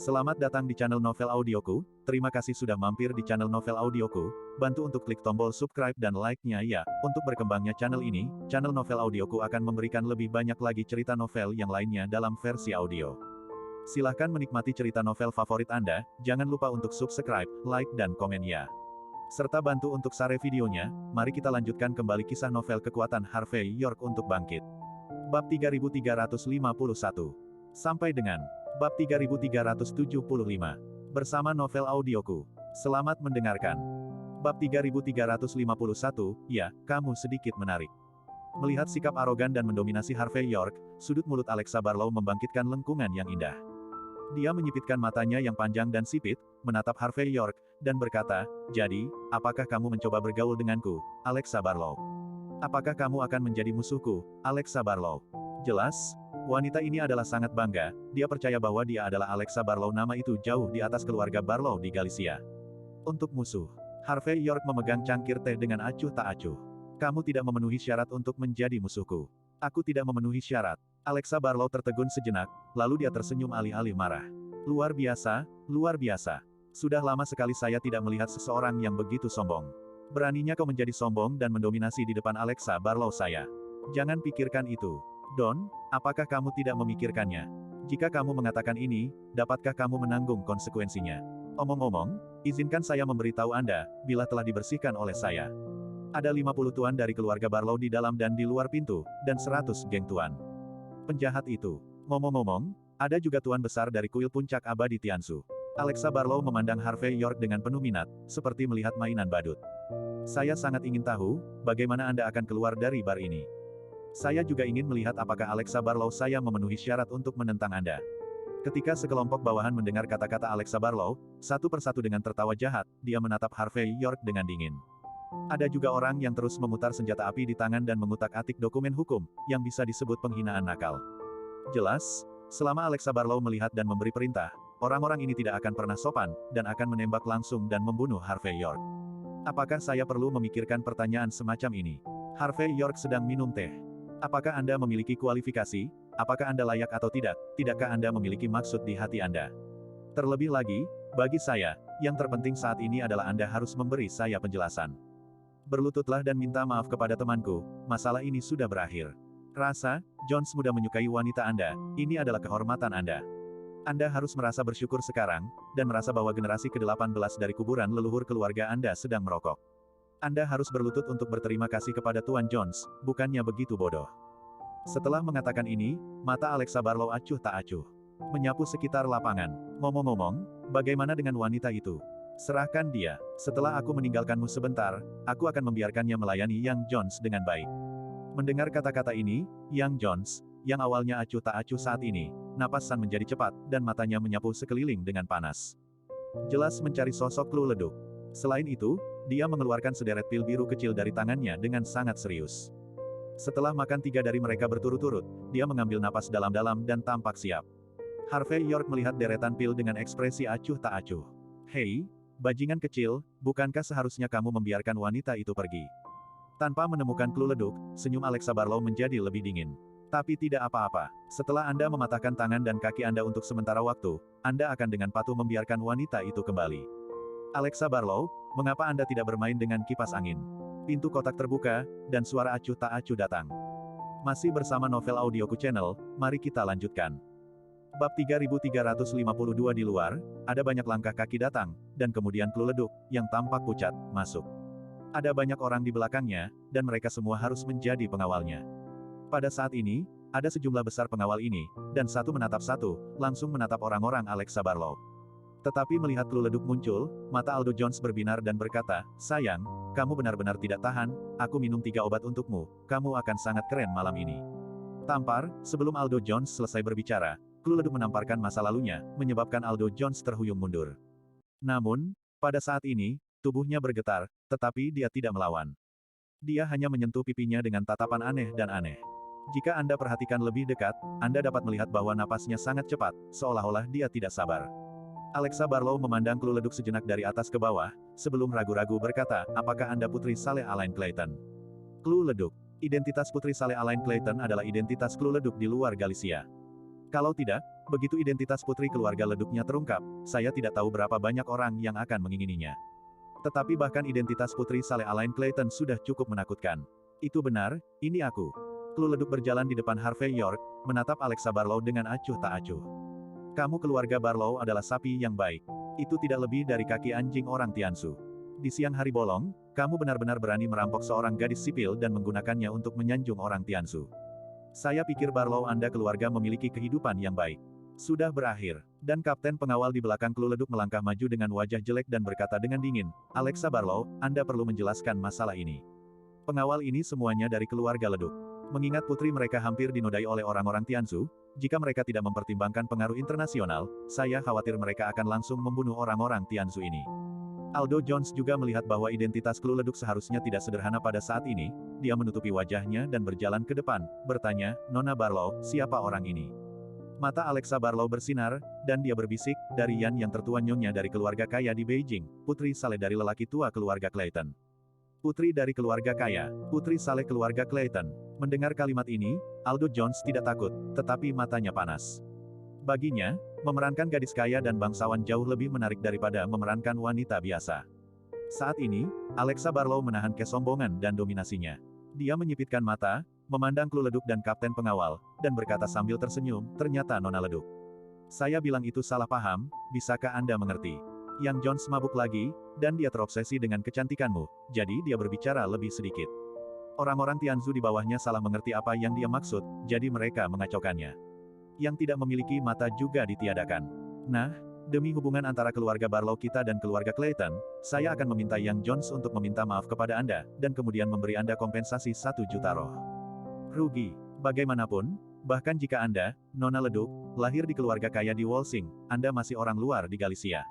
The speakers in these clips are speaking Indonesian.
Selamat datang di channel Novel Audioku, terima kasih sudah mampir di channel Novel Audioku, bantu untuk klik tombol subscribe dan like-nya ya. Untuk berkembangnya channel ini, channel Novel Audioku akan memberikan lebih banyak lagi cerita novel yang lainnya dalam versi audio. Silahkan menikmati cerita novel favorit Anda, jangan lupa untuk subscribe, like dan komen ya. Serta bantu untuk share videonya, mari kita lanjutkan kembali kisah novel kekuatan Harvey York untuk bangkit. Bab 3351. Sampai dengan Bab 3375. Bersama Novel Audioku. Selamat mendengarkan. Bab 3351, ya, kamu sedikit menarik. Melihat sikap arogan dan mendominasi Harvey York, sudut mulut Alexa Barlow membangkitkan lengkungan yang indah. Dia menyipitkan matanya yang panjang dan sipit, menatap Harvey York, dan berkata, "Jadi, apakah kamu mencoba bergaul denganku, Alexa Barlow? Apakah kamu akan menjadi musuhku, Alexa Barlow?" Jelas, wanita ini adalah sangat bangga, dia percaya bahwa dia adalah Alexa Barlow, nama itu jauh di atas keluarga Barlow di Galicia. Untuk musuh, Harvey York memegang cangkir teh dengan acuh tak acuh. "Kamu tidak memenuhi syarat untuk menjadi musuhku. Aku tidak memenuhi syarat." Alexa Barlow tertegun sejenak, lalu dia tersenyum alih-alih marah. Luar biasa, luar biasa. Sudah lama sekali saya tidak melihat seseorang yang begitu sombong. Beraninya kau menjadi sombong dan mendominasi di depan Alexa Barlow saya. Jangan pikirkan itu. Don, apakah kamu tidak memikirkannya? Jika kamu mengatakan ini, dapatkah kamu menanggung konsekuensinya? Omong-omong, izinkan saya memberitahu Anda, bila telah dibersihkan oleh saya. Ada 50 tuan dari keluarga Barlow di dalam dan di luar pintu, dan 100 geng tuan penjahat itu. Ngomong-ngomong, ada juga tuan besar dari kuil puncak abadi Tiansu. Alexa Barlow memandang Harvey York dengan penuh minat, seperti melihat mainan badut. "Saya sangat ingin tahu, bagaimana Anda akan keluar dari bar ini. Saya juga ingin melihat apakah Alexa Barlow saya memenuhi syarat untuk menentang Anda." Ketika sekelompok bawahan mendengar kata-kata Alexa Barlow, satu persatu dengan tertawa jahat, dia menatap Harvey York dengan dingin. Ada juga orang yang terus memutar senjata api di tangan dan mengutak-atik dokumen hukum, yang bisa disebut penghinaan nakal. Jelas, selama Alexa Barlow melihat dan memberi perintah, orang-orang ini tidak akan pernah sopan, dan akan menembak langsung dan membunuh Harvey York. Apakah saya perlu memikirkan pertanyaan semacam ini? Harvey York sedang minum teh. Apakah Anda memiliki kualifikasi? Apakah Anda layak atau tidak? Tidakkah Anda memiliki maksud di hati Anda? Terlebih lagi, bagi saya, yang terpenting saat ini adalah Anda harus memberi saya penjelasan. Berlututlah dan minta maaf kepada temanku, masalah ini sudah berakhir. Rasa, Jones muda menyukai wanita Anda, ini adalah kehormatan Anda. Anda harus merasa bersyukur sekarang, dan merasa bahwa generasi ke-18 dari kuburan leluhur keluarga Anda sedang merokok. Anda harus berlutut untuk berterima kasih kepada Tuan Jones, bukannya begitu bodoh. Setelah mengatakan ini, mata Alexa Barlow acuh tak acuh. Menyapu sekitar lapangan. "Ngomong-ngomong, bagaimana dengan wanita itu? Serahkan dia. Setelah aku meninggalkanmu sebentar, aku akan membiarkannya melayani Young Jones dengan baik." Mendengar kata-kata ini, Young Jones, yang awalnya acuh tak acuh saat ini, napasan menjadi cepat, dan matanya menyapu sekeliling dengan panas. Jelas mencari sosok clue leduk. Selain itu, dia mengeluarkan sederet pil biru kecil dari tangannya dengan sangat serius. Setelah makan 3 dari mereka berturut-turut, dia mengambil napas dalam-dalam dan tampak siap. Harvey York melihat deretan pil dengan ekspresi acuh tak acuh. "Hei, bajingan kecil, bukankah seharusnya kamu membiarkan wanita itu pergi?" Tanpa menemukan clue leduk, senyum Alexa Barlow menjadi lebih dingin. "Tapi tidak apa-apa. Setelah Anda mematahkan tangan dan kaki Anda untuk sementara waktu, Anda akan dengan patuh membiarkan wanita itu kembali." "Alexa Barlow, mengapa Anda tidak bermain dengan kipas angin?" Pintu kotak terbuka, dan suara acuh tak acuh datang. Masih bersama Novel Audioku Channel, mari kita lanjutkan. Bab 3352 di luar, ada banyak langkah kaki datang, dan kemudian clue leduk, yang tampak pucat, masuk. Ada banyak orang di belakangnya, dan mereka semua harus menjadi pengawalnya. Pada saat ini, ada sejumlah besar pengawal ini, dan satu menatap satu, langsung menatap orang-orang Alexa Barlow. Tetapi melihat clue leduk muncul, mata Aldo Jones berbinar dan berkata, "Sayang, kamu benar-benar tidak tahan, aku minum 3 obat untukmu, kamu akan sangat keren malam ini." Tampar, sebelum Aldo Jones selesai berbicara, clue leduk menamparkan masa lalunya, menyebabkan Aldo Jones terhuyung mundur. Namun, pada saat ini, tubuhnya bergetar, tetapi dia tidak melawan. Dia hanya menyentuh pipinya dengan tatapan aneh dan aneh. Jika Anda perhatikan lebih dekat, Anda dapat melihat bahwa napasnya sangat cepat, seolah-olah dia tidak sabar. Alexa Barlow memandang Clue Leduk sejenak dari atas ke bawah, sebelum ragu-ragu berkata, apakah Anda Putri Saleh Alain Clayton? Clue Leduk. Identitas Putri Saleh Alain Clayton adalah identitas Clue Leduk di luar Galicia. Kalau tidak, begitu identitas putri keluarga Leduknya terungkap, saya tidak tahu berapa banyak orang yang akan mengingininya. Tetapi bahkan identitas Putri Saleh Alain Clayton sudah cukup menakutkan. Itu benar, ini aku. Clue Leduk berjalan di depan Harvey York, menatap Alexa Barlow dengan acuh tak acuh. Kamu keluarga Barlow adalah sapi yang baik. Itu tidak lebih dari kaki anjing orang Tianzu. Di siang hari bolong, kamu benar-benar berani merampok seorang gadis sipil dan menggunakannya untuk menyanjung orang Tianzu. Saya pikir Barlow Anda keluarga memiliki kehidupan yang baik. Sudah berakhir. Dan kapten pengawal di belakang Clue Leduk melangkah maju dengan wajah jelek dan berkata dengan dingin, Alexa Barlow, Anda perlu menjelaskan masalah ini. Pengawal ini semuanya dari keluarga Leduk. Mengingat putri mereka hampir dinodai oleh orang-orang Tianzu, jika mereka tidak mempertimbangkan pengaruh internasional, saya khawatir mereka akan langsung membunuh orang-orang Tianzu ini. Aldo Jones juga melihat bahwa identitas Clue Leduk seharusnya tidak sederhana pada saat ini. Dia menutupi wajahnya dan berjalan ke depan, bertanya, Nona Barlow, siapa orang ini? Mata Alexa Barlow bersinar, dan dia berbisik, dari Yan yang tertua nyonya dari keluarga kaya di Beijing, Putri Saleh dari lelaki tua keluarga Clayton. Putri dari keluarga kaya, Putri Saleh keluarga Clayton. Mendengar kalimat ini, Aldo Jones tidak takut, tetapi matanya panas. Baginya, memerankan gadis kaya dan bangsawan jauh lebih menarik daripada memerankan wanita biasa. Saat ini, Alexa Barlow menahan kesombongan dan dominasinya. Dia menyipitkan mata, memandang Clue Leduk dan kapten pengawal, dan berkata sambil tersenyum, ternyata Nona Leduk. Saya bilang itu salah paham, bisakah Anda mengerti? Yang Jones mabuk lagi, dan dia terobsesi dengan kecantikanmu, jadi dia berbicara lebih sedikit. Orang-orang Tianzu di bawahnya salah mengerti apa yang dia maksud, jadi mereka mengacaukannya. Yang tidak memiliki mata juga ditiadakan. Nah, demi hubungan antara keluarga Barlow kita dan keluarga Clayton, saya akan meminta Yang Jones untuk meminta maaf kepada Anda, dan kemudian memberi Anda kompensasi 1 juta roh. Rugi. Bagaimanapun, bahkan jika Anda, Nona Leduk, lahir di keluarga kaya di Wolsing, Anda masih orang luar di Galicia.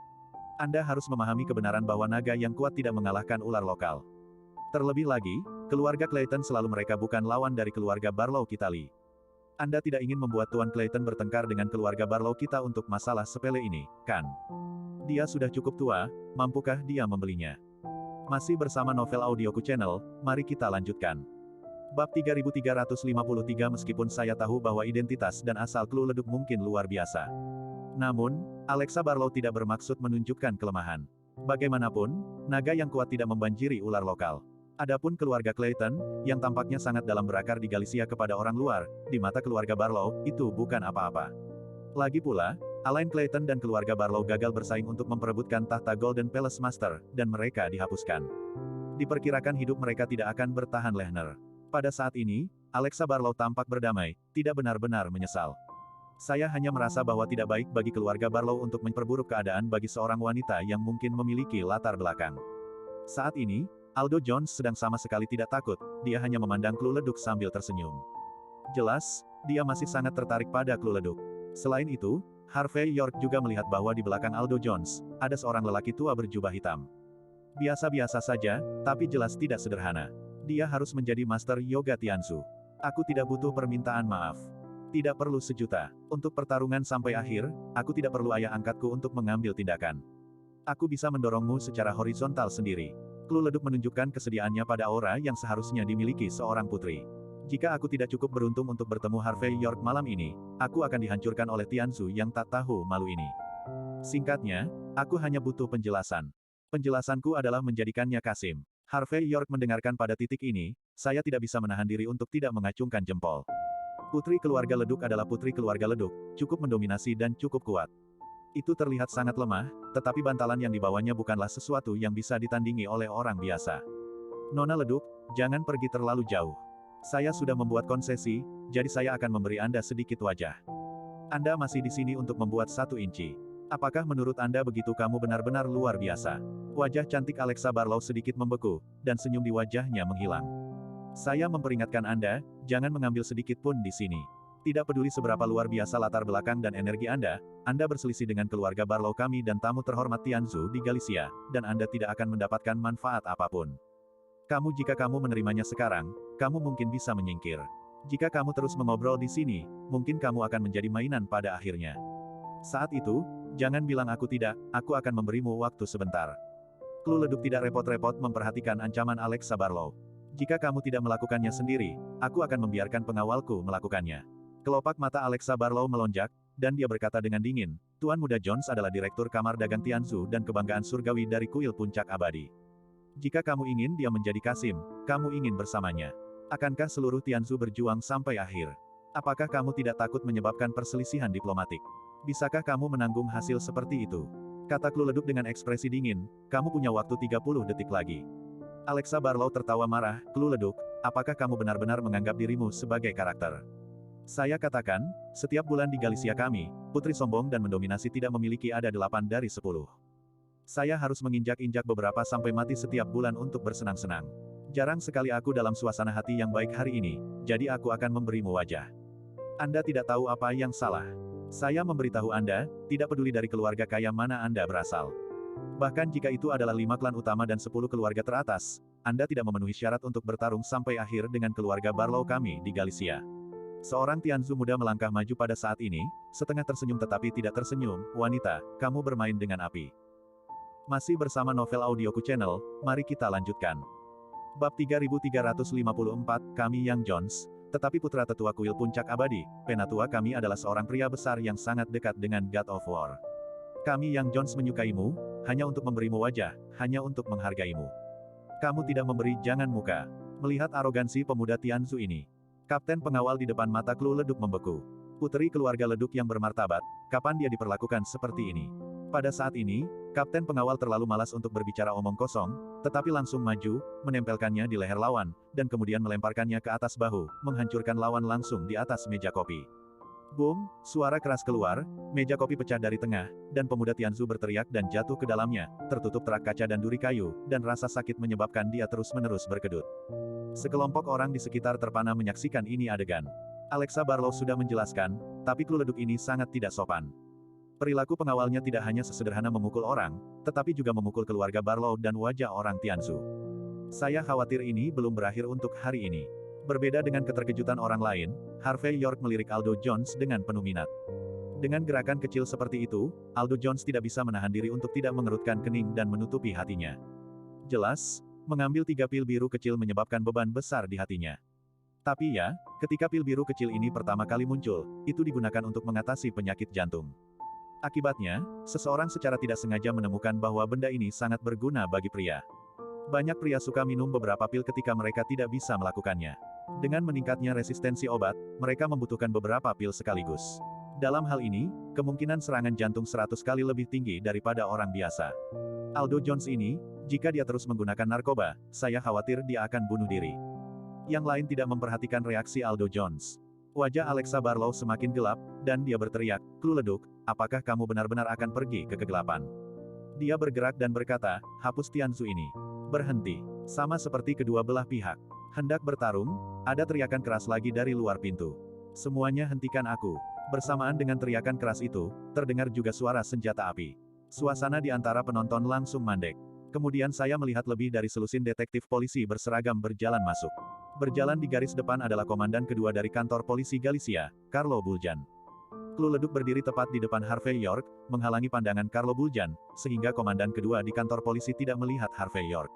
Anda harus memahami kebenaran bahwa naga yang kuat tidak mengalahkan ular lokal. Terlebih lagi, keluarga Clayton selalu mereka bukan lawan dari keluarga Barlow Kitali. Anda tidak ingin membuat Tuan Clayton bertengkar dengan keluarga Barlow kita untuk masalah sepele ini, kan? Dia sudah cukup tua, mampukah dia membelinya? Masih bersama Novel Audioku Channel, mari kita lanjutkan. Bab 3353 Meskipun saya tahu bahwa identitas dan asal Clue Leduk mungkin luar biasa. Namun, Alexa Barlow tidak bermaksud menunjukkan kelemahan. Bagaimanapun, naga yang kuat tidak membanjiri ular lokal. Adapun keluarga Clayton, yang tampaknya sangat dalam berakar di Galicia kepada orang luar, di mata keluarga Barlow, itu bukan apa-apa. Lagi pula, Alain Clayton dan keluarga Barlow gagal bersaing untuk memperebutkan tahta Golden Palace Master, dan mereka dihapuskan. Diperkirakan hidup mereka tidak akan bertahan lehner. Pada saat ini, Alexa Barlow tampak berdamai, tidak benar-benar menyesal. Saya hanya merasa bahwa tidak baik bagi keluarga Barlow untuk memperburuk keadaan bagi seorang wanita yang mungkin memiliki latar belakang. Saat ini, Aldo Jones sedang sama sekali tidak takut, dia hanya memandang Clue Leduk sambil tersenyum. Jelas, dia masih sangat tertarik pada Clue Leduk. Selain itu, Harvey York juga melihat bahwa di belakang Aldo Jones, ada seorang lelaki tua berjubah hitam. Biasa-biasa saja, tapi jelas tidak sederhana. Dia harus menjadi Master Yoga Tianzu. Aku tidak butuh permintaan maaf. Tidak perlu 1 juta. Untuk pertarungan sampai akhir, aku tidak perlu ayah angkatku untuk mengambil tindakan. Aku bisa mendorongmu secara horizontal sendiri. Clue Leduk menunjukkan kesediaannya pada aura yang seharusnya dimiliki seorang putri. Jika aku tidak cukup beruntung untuk bertemu Harvey York malam ini, aku akan dihancurkan oleh Tianzu yang tak tahu malu ini. Singkatnya, aku hanya butuh penjelasan. Penjelasanku adalah menjadikannya Kasim. Harvey York mendengarkan pada titik ini, saya tidak bisa menahan diri untuk tidak mengacungkan jempol. Putri keluarga Leduk adalah putri keluarga Leduk, cukup mendominasi dan cukup kuat. Itu terlihat sangat lemah, tetapi bantalan yang dibawanya bukanlah sesuatu yang bisa ditandingi oleh orang biasa. Nona Leduk, jangan pergi terlalu jauh. Saya sudah membuat konsesi, jadi saya akan memberi Anda sedikit wajah. Anda masih di sini untuk membuat 1 inci. Apakah menurut Anda begitu kamu benar-benar luar biasa? Wajah cantik Alexa Barlow sedikit membeku, dan senyum di wajahnya menghilang. Saya memperingatkan Anda, jangan mengambil sedikit pun di sini. Tidak peduli seberapa luar biasa latar belakang dan energi Anda berselisih dengan keluarga Barlow kami dan tamu terhormat Tianzu di Galicia, dan Anda tidak akan mendapatkan manfaat apapun. Jika kamu menerimanya sekarang, kamu mungkin bisa menyingkir. Jika kamu terus mengobrol di sini, mungkin kamu akan menjadi mainan pada akhirnya. Saat itu, Jangan bilang aku tidak, aku akan memberimu waktu sebentar. Clue Leduk tidak repot-repot memperhatikan ancaman Alexa Barlow. Jika kamu tidak melakukannya sendiri, aku akan membiarkan pengawalku melakukannya. Kelopak mata Alexa Barlow melonjak, dan dia berkata dengan dingin, Tuan Muda Jones adalah Direktur Kamar Dagang Tianzu dan kebanggaan surgawi dari kuil puncak abadi. Jika kamu ingin dia menjadi Kasim, kamu ingin bersamanya. Akankah seluruh Tianzu berjuang sampai akhir? Apakah kamu tidak takut menyebabkan perselisihan diplomatik? Bisakah kamu menanggung hasil seperti itu? Kata Clue Leduk dengan ekspresi dingin, kamu punya waktu 30 detik lagi. Alexa Barlow tertawa marah, Clue Leduk, apakah kamu benar-benar menganggap dirimu sebagai karakter? Saya katakan, setiap bulan di Galicia kami, putri sombong dan mendominasi tidak memiliki ada 8 dari 10. Saya harus menginjak-injak beberapa sampai mati setiap bulan untuk bersenang-senang. Jarang sekali aku dalam suasana hati yang baik hari ini, jadi aku akan memberimu wajah. Anda tidak tahu apa yang salah. Saya memberitahu Anda, tidak peduli dari keluarga kaya mana Anda berasal. Bahkan jika itu adalah 5 klan utama dan 10 keluarga teratas, Anda tidak memenuhi syarat untuk bertarung sampai akhir dengan keluarga Barlow kami di Galicia. Seorang Tianzu muda melangkah maju pada saat ini, setengah tersenyum tetapi tidak tersenyum, wanita, kamu bermain dengan api. Masih bersama Novel Audioku Channel, mari kita lanjutkan. Bab 3354, kami yang Jones, tetapi putra tetua kuil puncak abadi, penatua kami adalah seorang pria besar yang sangat dekat dengan God of War. Kami yang Jones menyukaimu, hanya untuk memberimu wajah, hanya untuk menghargaimu. Kamu tidak memberi jangan muka. Melihat arogansi pemuda Tianzu ini, kapten pengawal di depan mata Clue Leduk membeku. Putri keluarga Leduk yang bermartabat, kapan dia diperlakukan seperti ini? Pada saat ini, kapten pengawal terlalu malas untuk berbicara omong kosong, tetapi langsung maju, menempelkannya di leher lawan, dan kemudian melemparkannya ke atas bahu, menghancurkan lawan langsung di atas meja kopi. Boom, suara keras keluar, meja kopi pecah dari tengah, dan pemuda Tianzu berteriak dan jatuh ke dalamnya, tertutup terak kaca dan duri kayu, dan rasa sakit menyebabkan dia terus-menerus berkedut. Sekelompok orang di sekitar terpana menyaksikan ini adegan. Alexa Barlow sudah menjelaskan, tapi Clue Leduk ini sangat tidak sopan. Perilaku pengawalnya tidak hanya sesederhana memukul orang, tetapi juga memukul keluarga Barlow dan wajah orang Tianzu. Saya khawatir ini belum berakhir untuk hari ini. Berbeda dengan keterkejutan orang lain, Harvey York melirik Aldo Jones dengan penuh minat. Dengan gerakan kecil seperti itu, Aldo Jones tidak bisa menahan diri untuk tidak mengerutkan kening dan menutupi hatinya. Jelas, mengambil 3 pil biru kecil menyebabkan beban besar di hatinya. Tapi ya, ketika pil biru kecil ini pertama kali muncul, itu digunakan untuk mengatasi penyakit jantung. Akibatnya, seseorang secara tidak sengaja menemukan bahwa benda ini sangat berguna bagi pria. Banyak pria suka minum beberapa pil ketika mereka tidak bisa melakukannya. Dengan meningkatnya resistensi obat, mereka membutuhkan beberapa pil sekaligus. Dalam hal ini, kemungkinan serangan jantung 100 kali lebih tinggi daripada orang biasa. Aldo Jones ini, jika dia terus menggunakan narkoba, saya khawatir dia akan bunuh diri. Yang lain tidak memperhatikan reaksi Aldo Jones. Wajah Alexa Barlow semakin gelap, dan dia berteriak, Clue Leduk, apakah kamu benar-benar akan pergi ke kegelapan? Dia bergerak dan berkata, hapus Tianzu ini. Berhenti. Sama seperti kedua belah pihak. Hendak bertarung, ada teriakan keras lagi dari luar pintu. Semuanya hentikan aku. Bersamaan dengan teriakan keras itu, terdengar juga suara senjata api. Suasana di antara penonton langsung mandek. Kemudian saya melihat lebih dari selusin detektif polisi berseragam berjalan masuk. Berjalan di garis depan adalah komandan kedua dari kantor polisi Galicia, Carlo Buljan. Clue Leduk berdiri tepat di depan Harvey York, menghalangi pandangan Carlo Buljan, sehingga komandan kedua di kantor polisi tidak melihat Harvey York.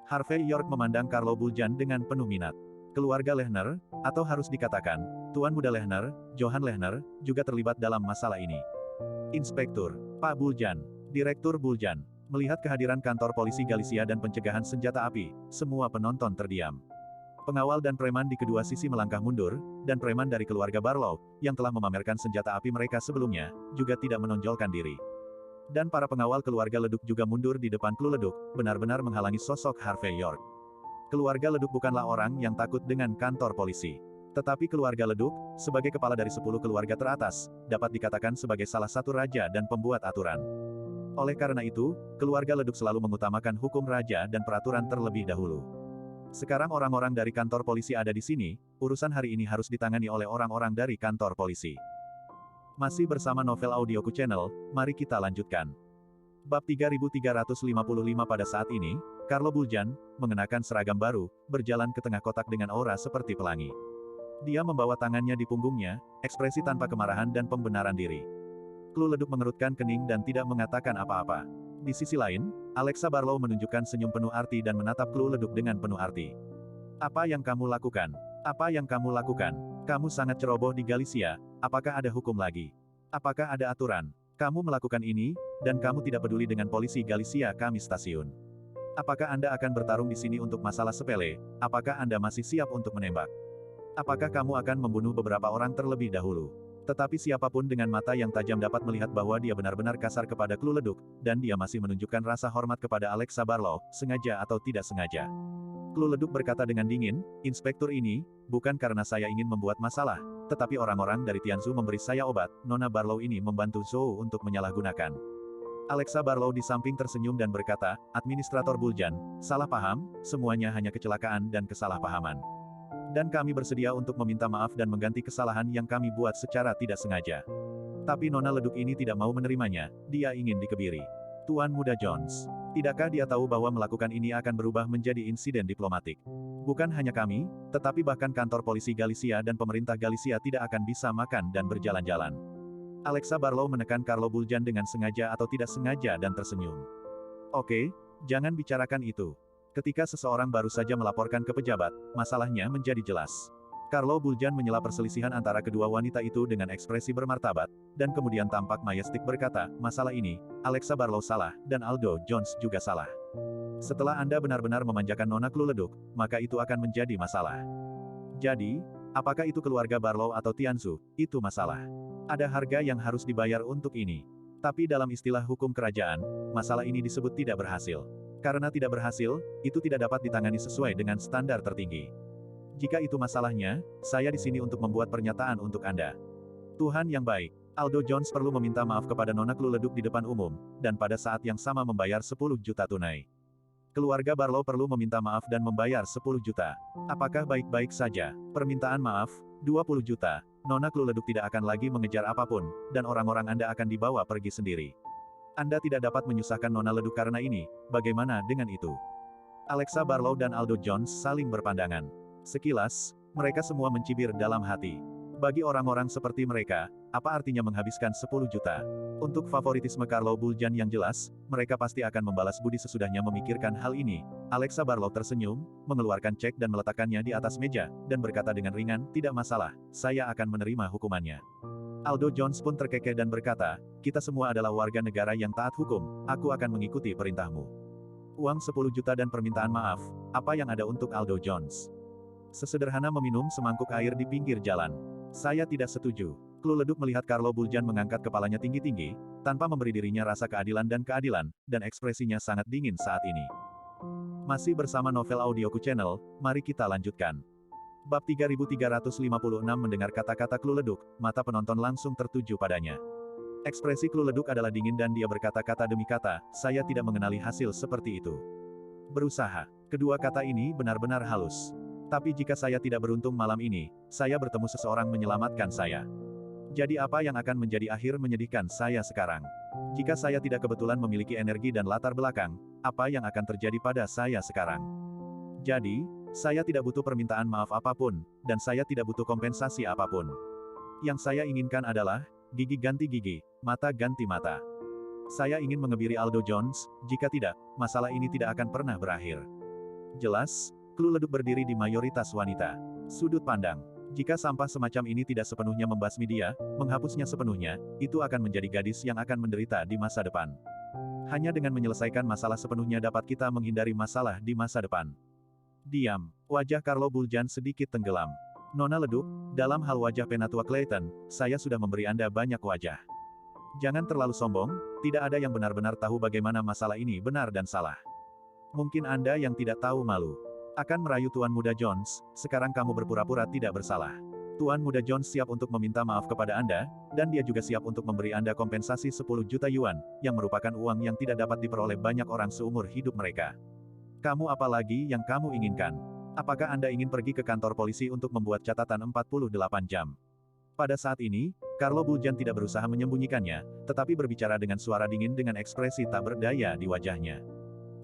Harvey York memandang Carlo Buljan dengan penuh minat. Keluarga Lehner, atau harus dikatakan, Tuan Muda Lehner, Johan Lehner, juga terlibat dalam masalah ini. Inspektur, Pak Buljan, Direktur Buljan, melihat kehadiran kantor polisi Galicia dan pencegahan senjata api, semua penonton terdiam. Pengawal dan preman di kedua sisi melangkah mundur, dan preman dari keluarga Barlow, yang telah memamerkan senjata api mereka sebelumnya, juga tidak menonjolkan diri. Dan para pengawal keluarga Leduk juga mundur di depan Clue Leduk, benar-benar menghalangi sosok Harvey York. Keluarga Leduk bukanlah orang yang takut dengan kantor polisi. Tetapi keluarga Leduk, sebagai kepala dari 10 keluarga teratas, dapat dikatakan sebagai salah satu raja dan pembuat aturan. Oleh karena itu, keluarga Leduk selalu mengutamakan hukum raja dan peraturan terlebih dahulu. Sekarang orang-orang dari kantor polisi ada di sini, urusan hari ini harus ditangani oleh orang-orang dari kantor polisi. Masih bersama Novel Audioku Channel, mari kita lanjutkan. Bab 3355 pada saat ini, Carlo Buljan, mengenakan seragam baru, berjalan ke tengah kotak dengan aura seperti pelangi. Dia membawa tangannya di punggungnya, ekspresi tanpa kemarahan dan pembenaran diri. Clue Leduk mengerutkan kening dan tidak mengatakan apa-apa. Di sisi lain, Alexa Barlow menunjukkan senyum penuh arti dan menatap Clue Leduk dengan penuh arti. Apa yang kamu lakukan? Apa yang kamu lakukan? Kamu sangat ceroboh di Galicia. Apakah ada hukum lagi? Apakah ada aturan? Kamu melakukan ini, dan kamu tidak peduli dengan polisi Galicia kami stasiun. Apakah Anda akan bertarung di sini untuk masalah sepele? Apakah Anda masih siap untuk menembak? Apakah kamu akan membunuh beberapa orang terlebih dahulu? Tetapi siapapun dengan mata yang tajam dapat melihat bahwa dia benar-benar kasar kepada Clue Leduk, dan dia masih menunjukkan rasa hormat kepada Alexa Barlow, sengaja atau tidak sengaja. Clue Leduk berkata dengan dingin, Inspektur ini, bukan karena saya ingin membuat masalah, tetapi orang-orang dari Tianzu memberi saya obat, Nona Barlow ini membantu Zhou untuk menyalahgunakan. Alexa Barlow di samping tersenyum dan berkata, Administrator Buljan, salah paham, semuanya hanya kecelakaan dan kesalahpahaman. Dan kami bersedia untuk meminta maaf dan mengganti kesalahan yang kami buat secara tidak sengaja. Tapi Nona Leduk ini tidak mau menerimanya, dia ingin dikebiri. Tuan Muda Jones, tidakkah dia tahu bahwa melakukan ini akan berubah menjadi insiden diplomatik? Bukan hanya kami, tetapi bahkan kantor polisi Galicia dan pemerintah Galicia tidak akan bisa makan dan berjalan-jalan. Alexa Barlow menekan Carlo Buljan dengan sengaja atau tidak sengaja dan tersenyum. Oke, jangan bicarakan itu. Ketika seseorang baru saja melaporkan ke pejabat, masalahnya menjadi jelas. Carlo Buljan menyela perselisihan antara kedua wanita itu dengan ekspresi bermartabat, dan kemudian tampak majestik berkata, masalah ini, Alexa Barlow salah, dan Aldo Jones juga salah. Setelah Anda benar-benar memanjakan Nona Clue Leduk, maka itu akan menjadi masalah. Jadi, apakah itu keluarga Barlow atau Tianzu, itu masalah. Ada harga yang harus dibayar untuk ini. Tapi dalam istilah hukum kerajaan, masalah ini disebut tidak berhasil. Karena tidak berhasil, itu tidak dapat ditangani sesuai dengan standar tertinggi. Jika itu masalahnya, saya di sini untuk membuat pernyataan untuk Anda. Tuhan yang baik, Aldo Jones perlu meminta maaf kepada Nona Clue Leduk di depan umum, dan pada saat yang sama membayar 10 juta tunai. Keluarga Barlow perlu meminta maaf dan membayar 10 juta. Apakah baik-baik saja? Permintaan maaf, 20 juta. Nona Clue Leduk tidak akan lagi mengejar apapun, dan orang-orang Anda akan dibawa pergi sendiri. Anda tidak dapat menyusahkan Nona Leduk karena ini, bagaimana dengan itu? Alexa Barlow dan Aldo Jones saling berpandangan. Sekilas, mereka semua mencibir dalam hati. Bagi orang-orang seperti mereka, apa artinya menghabiskan 10 juta? Untuk favoritisme Carlo Buljan yang jelas, mereka pasti akan membalas budi sesudahnya memikirkan hal ini. Alexa Barlow tersenyum, mengeluarkan cek dan meletakkannya di atas meja, dan berkata dengan ringan, tidak masalah, saya akan menerima hukumannya. Aldo Jones pun terkekeh dan berkata, kita semua adalah warga negara yang taat hukum, aku akan mengikuti perintahmu. Uang 10 juta dan permintaan maaf, apa yang ada untuk Aldo Jones? Sesederhana meminum semangkuk air di pinggir jalan. Saya tidak setuju. Clue Leduk melihat Carlo Buljan mengangkat kepalanya tinggi-tinggi, tanpa memberi dirinya rasa keadilan, dan ekspresinya sangat dingin saat ini. Masih bersama Novel Audioku Channel, mari kita lanjutkan. Bab 3356 mendengar kata-kata Clue Leduk, mata penonton langsung tertuju padanya. Ekspresi Clue Leduk adalah dingin dan dia berkata-kata demi kata, saya tidak mengenali hasil seperti itu. Berusaha. Kedua kata ini benar-benar halus. Tapi jika saya tidak beruntung malam ini, saya bertemu seseorang menyelamatkan saya. Jadi apa yang akan menjadi akhir menyedihkan saya sekarang? Jika saya tidak kebetulan memiliki energi dan latar belakang, apa yang akan terjadi pada saya sekarang? Jadi, saya tidak butuh permintaan maaf apapun, dan saya tidak butuh kompensasi apapun. Yang saya inginkan adalah, gigi ganti gigi, mata ganti mata. Saya ingin mengebiri Aldo Jones, jika tidak, masalah ini tidak akan pernah berakhir. Jelas, Clue Leduk berdiri di mayoritas wanita. Sudut pandang. Jika sampah semacam ini tidak sepenuhnya membasmi dia, menghapusnya sepenuhnya, itu akan menjadi gadis yang akan menderita di masa depan. Hanya dengan menyelesaikan masalah sepenuhnya dapat kita menghindari masalah di masa depan. Diam. Wajah Carlo Buljan sedikit tenggelam. Nona Leduk, dalam hal wajah Penatua Clayton, saya sudah memberi Anda banyak wajah. Jangan terlalu sombong, tidak ada yang benar-benar tahu bagaimana masalah ini benar dan salah. Mungkin Anda yang tidak tahu malu akan merayu Tuan Muda Jones, sekarang kamu berpura-pura tidak bersalah. Tuan Muda Jones siap untuk meminta maaf kepada Anda, dan dia juga siap untuk memberi Anda kompensasi 10 juta yuan, yang merupakan uang yang tidak dapat diperoleh banyak orang seumur hidup mereka. Kamu apa lagi yang kamu inginkan? Apakah Anda ingin pergi ke kantor polisi untuk membuat catatan 48 jam? Pada saat ini, Carlo Buljan tidak berusaha menyembunyikannya, tetapi berbicara dengan suara dingin dengan ekspresi tak berdaya di wajahnya.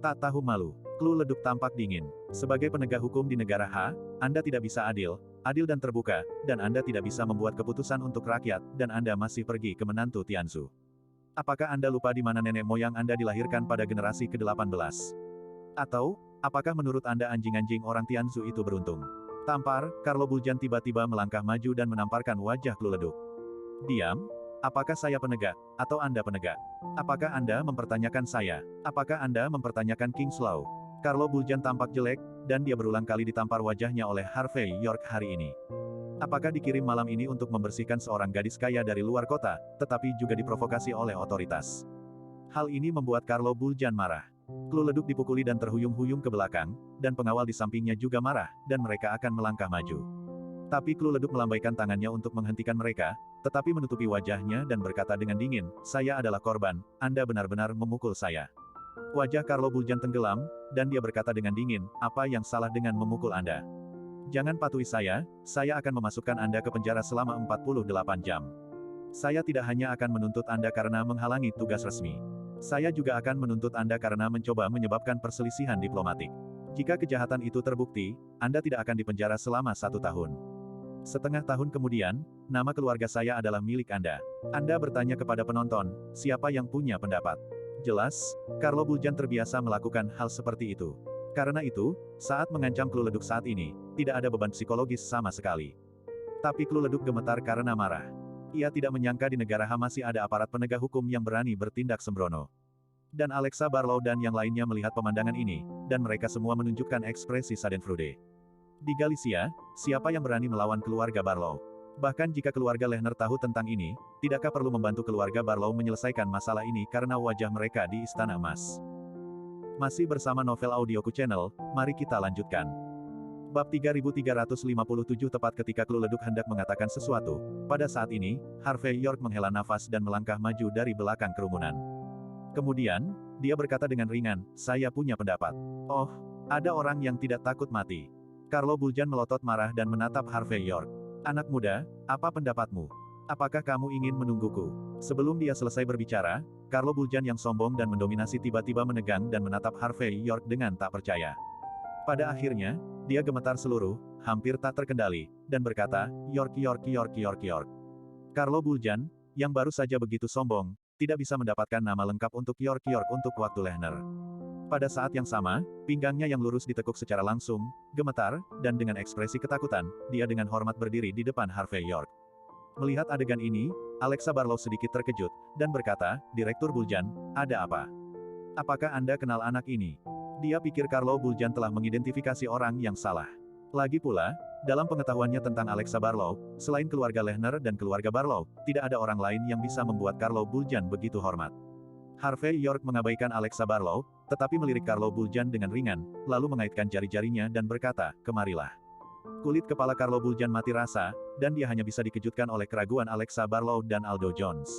Tak tahu malu. Clue Leduk tampak dingin. Sebagai penegak hukum di negara H, Anda tidak bisa adil dan terbuka, dan Anda tidak bisa membuat keputusan untuk rakyat, dan Anda masih pergi ke menantu Tianzu. Apakah Anda lupa di mana nenek moyang Anda dilahirkan pada generasi ke-18? Atau, apakah menurut Anda anjing-anjing orang Tianzu itu beruntung? Tampar, Carlo Buljan tiba-tiba melangkah maju dan menamparkan wajah Kluleduk. Diam? Apakah saya penegak, atau Anda penegak? Apakah Anda mempertanyakan saya? Apakah Anda mempertanyakan King Slow? Carlo Buljan tampak jelek, dan dia berulang kali ditampar wajahnya oleh Harvey York hari ini. Apakah dikirim malam ini untuk membersihkan seorang gadis kaya dari luar kota, tetapi juga diprovokasi oleh otoritas? Hal ini membuat Carlo Buljan marah. Kluleduk dipukuli dan terhuyung-huyung ke belakang, dan pengawal di sampingnya juga marah, dan mereka akan melangkah maju. Tapi Kluleduk melambaikan tangannya untuk menghentikan mereka, tetapi menutupi wajahnya dan berkata dengan dingin, "Saya adalah korban, Anda benar-benar memukul saya." Wajah Carlo Buljan tenggelam, dan dia berkata dengan dingin, "Apa yang salah dengan memukul Anda? Jangan patuhi saya akan memasukkan Anda ke penjara selama 48 jam. Saya tidak hanya akan menuntut Anda karena menghalangi tugas resmi. Saya juga akan menuntut Anda karena mencoba menyebabkan perselisihan diplomatik. Jika kejahatan itu terbukti, Anda tidak akan dipenjara selama 1 tahun. Setengah tahun kemudian, nama keluarga saya adalah milik Anda. Anda bertanya kepada penonton, siapa yang punya pendapat? Jelas, Carlo Buljan terbiasa melakukan hal seperti itu. Karena itu, saat mengancam Kluleduk saat ini, tidak ada beban psikologis sama sekali. Tapi Kluleduk gemetar karena marah. Ia tidak menyangka di negara Ha masih ada aparat penegak hukum yang berani bertindak sembrono. Dan Alexa Barlow dan yang lainnya melihat pemandangan ini, dan mereka semua menunjukkan ekspresi Schadenfreude. Di Galicia, siapa yang berani melawan keluarga Barlow? Bahkan jika keluarga Lehner tahu tentang ini, tidakkah perlu membantu keluarga Barlow menyelesaikan masalah ini karena wajah mereka di Istana Emas? Masih bersama Novel Audioku Channel, mari kita lanjutkan. Bab 3357 tepat ketika Kluleduk hendak mengatakan sesuatu. Pada saat ini, Harvey York menghela nafas dan melangkah maju dari belakang kerumunan. Kemudian, dia berkata dengan ringan, "Saya punya pendapat." Oh, ada orang yang tidak takut mati. Carlo Buljan melotot marah dan menatap Harvey York. "Anak muda, apa pendapatmu? Apakah kamu ingin menungguku?" Sebelum dia selesai berbicara, Carlo Buljan yang sombong dan mendominasi tiba-tiba menegang dan menatap Harvey York dengan tak percaya. Pada akhirnya, dia gemetar seluruh, hampir tak terkendali, dan berkata, "York York York York York." Carlo Buljan, yang baru saja begitu sombong, tidak bisa mendapatkan nama lengkap untuk York York untuk waktu Lehner. Pada saat yang sama, pinggangnya yang lurus ditekuk secara langsung, gemetar, dan dengan ekspresi ketakutan, dia dengan hormat berdiri di depan Harvey York. Melihat adegan ini, Alexa Barlow sedikit terkejut, dan berkata, "Direktur Buljan, ada apa? Apakah Anda kenal anak ini?" Dia pikir Carlo Buljan telah mengidentifikasi orang yang salah. Lagi pula, dalam pengetahuannya tentang Alexa Barlow, selain keluarga Lehner dan keluarga Barlow, tidak ada orang lain yang bisa membuat Carlo Buljan begitu hormat. Harvey York mengabaikan Alexa Barlow, tetapi melirik Carlo Buljan dengan ringan, lalu mengaitkan jari-jarinya dan berkata, "Kemarilah." Kulit kepala Carlo Buljan mati rasa, dan dia hanya bisa dikejutkan oleh keraguan Alexa Barlow dan Aldo Jones.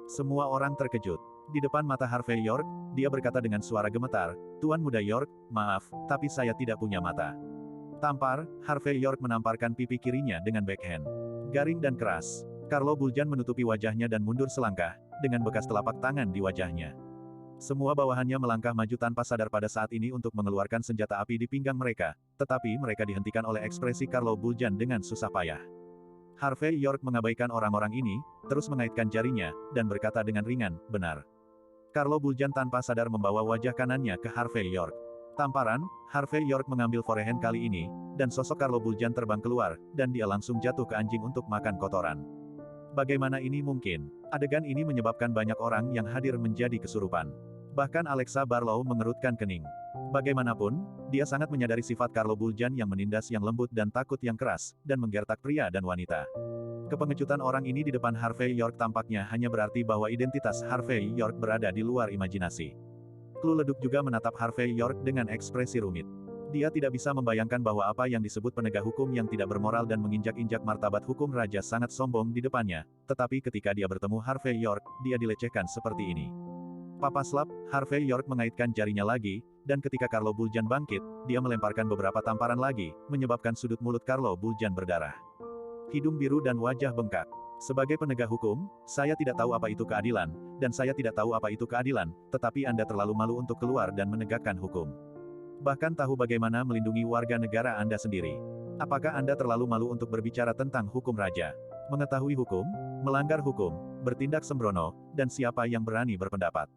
Semua orang terkejut. Di depan mata Harvey York, dia berkata dengan suara gemetar, "Tuan Muda York, maaf, tapi saya tidak punya mata." Tampar, Harvey York menamparkan pipi kirinya dengan backhand. Garing dan keras. Carlo Buljan menutupi wajahnya dan mundur selangkah, dengan bekas telapak tangan di wajahnya. Semua bawahannya melangkah maju tanpa sadar pada saat ini untuk mengeluarkan senjata api di pinggang mereka, tetapi mereka dihentikan oleh ekspresi Carlo Buljan dengan susah payah. Harvey York mengabaikan orang-orang ini, terus mengaitkan jarinya, dan berkata dengan ringan, "Benar." Carlo Buljan tanpa sadar membawa wajah kanannya ke Harvey York. Tamparan, Harvey York mengambil forehand kali ini, dan sosok Carlo Buljan terbang keluar, dan dia langsung jatuh ke anjing untuk makan kotoran. Bagaimana ini mungkin? Adegan ini menyebabkan banyak orang yang hadir menjadi kesurupan. Bahkan Alexa Barlow mengerutkan kening. Bagaimanapun, dia sangat menyadari sifat Carlo Buljan yang menindas yang lembut dan takut yang keras, dan menggertak pria dan wanita. Kepengecutan orang ini di depan Harvey York tampaknya hanya berarti bahwa identitas Harvey York berada di luar imajinasi. Kluleduk juga menatap Harvey York dengan ekspresi rumit. Dia tidak bisa membayangkan bahwa apa yang disebut penegak hukum yang tidak bermoral dan menginjak-injak martabat hukum raja sangat sombong di depannya, tetapi ketika dia bertemu Harvey York, dia dilecehkan seperti ini. Papaslap, Harvey York mengaitkan jarinya lagi, dan ketika Carlo Buljan bangkit, dia melemparkan beberapa tamparan lagi, menyebabkan sudut mulut Carlo Buljan berdarah. Hidung biru dan wajah bengkak. Sebagai penegak hukum, saya tidak tahu apa itu keadilan, dan saya tidak tahu apa itu keadilan, tetapi Anda terlalu malu untuk keluar dan menegakkan hukum. Bahkan tahu bagaimana melindungi warga negara Anda sendiri. Apakah Anda terlalu malu untuk berbicara tentang hukum raja? Mengetahui hukum? Melanggar hukum? bertindak sembrono, dan siapa yang berani berpendapat.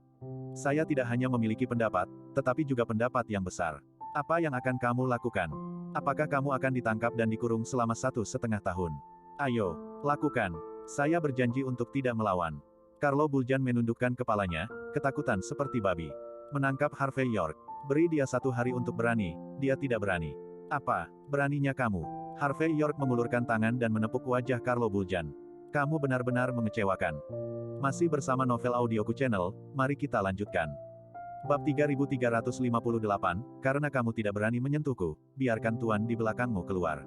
Saya tidak hanya memiliki pendapat, tetapi juga pendapat yang besar. Apa yang akan kamu lakukan? Apakah kamu akan ditangkap dan dikurung selama 1,5 tahun? Ayo, lakukan. Saya berjanji untuk tidak melawan. Carlo Buljan menundukkan kepalanya, ketakutan seperti babi. Menangkap Harvey York. Beri dia 1 hari untuk berani, dia tidak berani. Apa, beraninya kamu? Harvey York mengulurkan tangan dan menepuk wajah Carlo Buljan. Kamu benar-benar mengecewakan. Masih bersama Novel Audioku Channel, mari kita lanjutkan. Bab 3358, karena kamu tidak berani menyentuhku, biarkan Tuan di belakangmu keluar.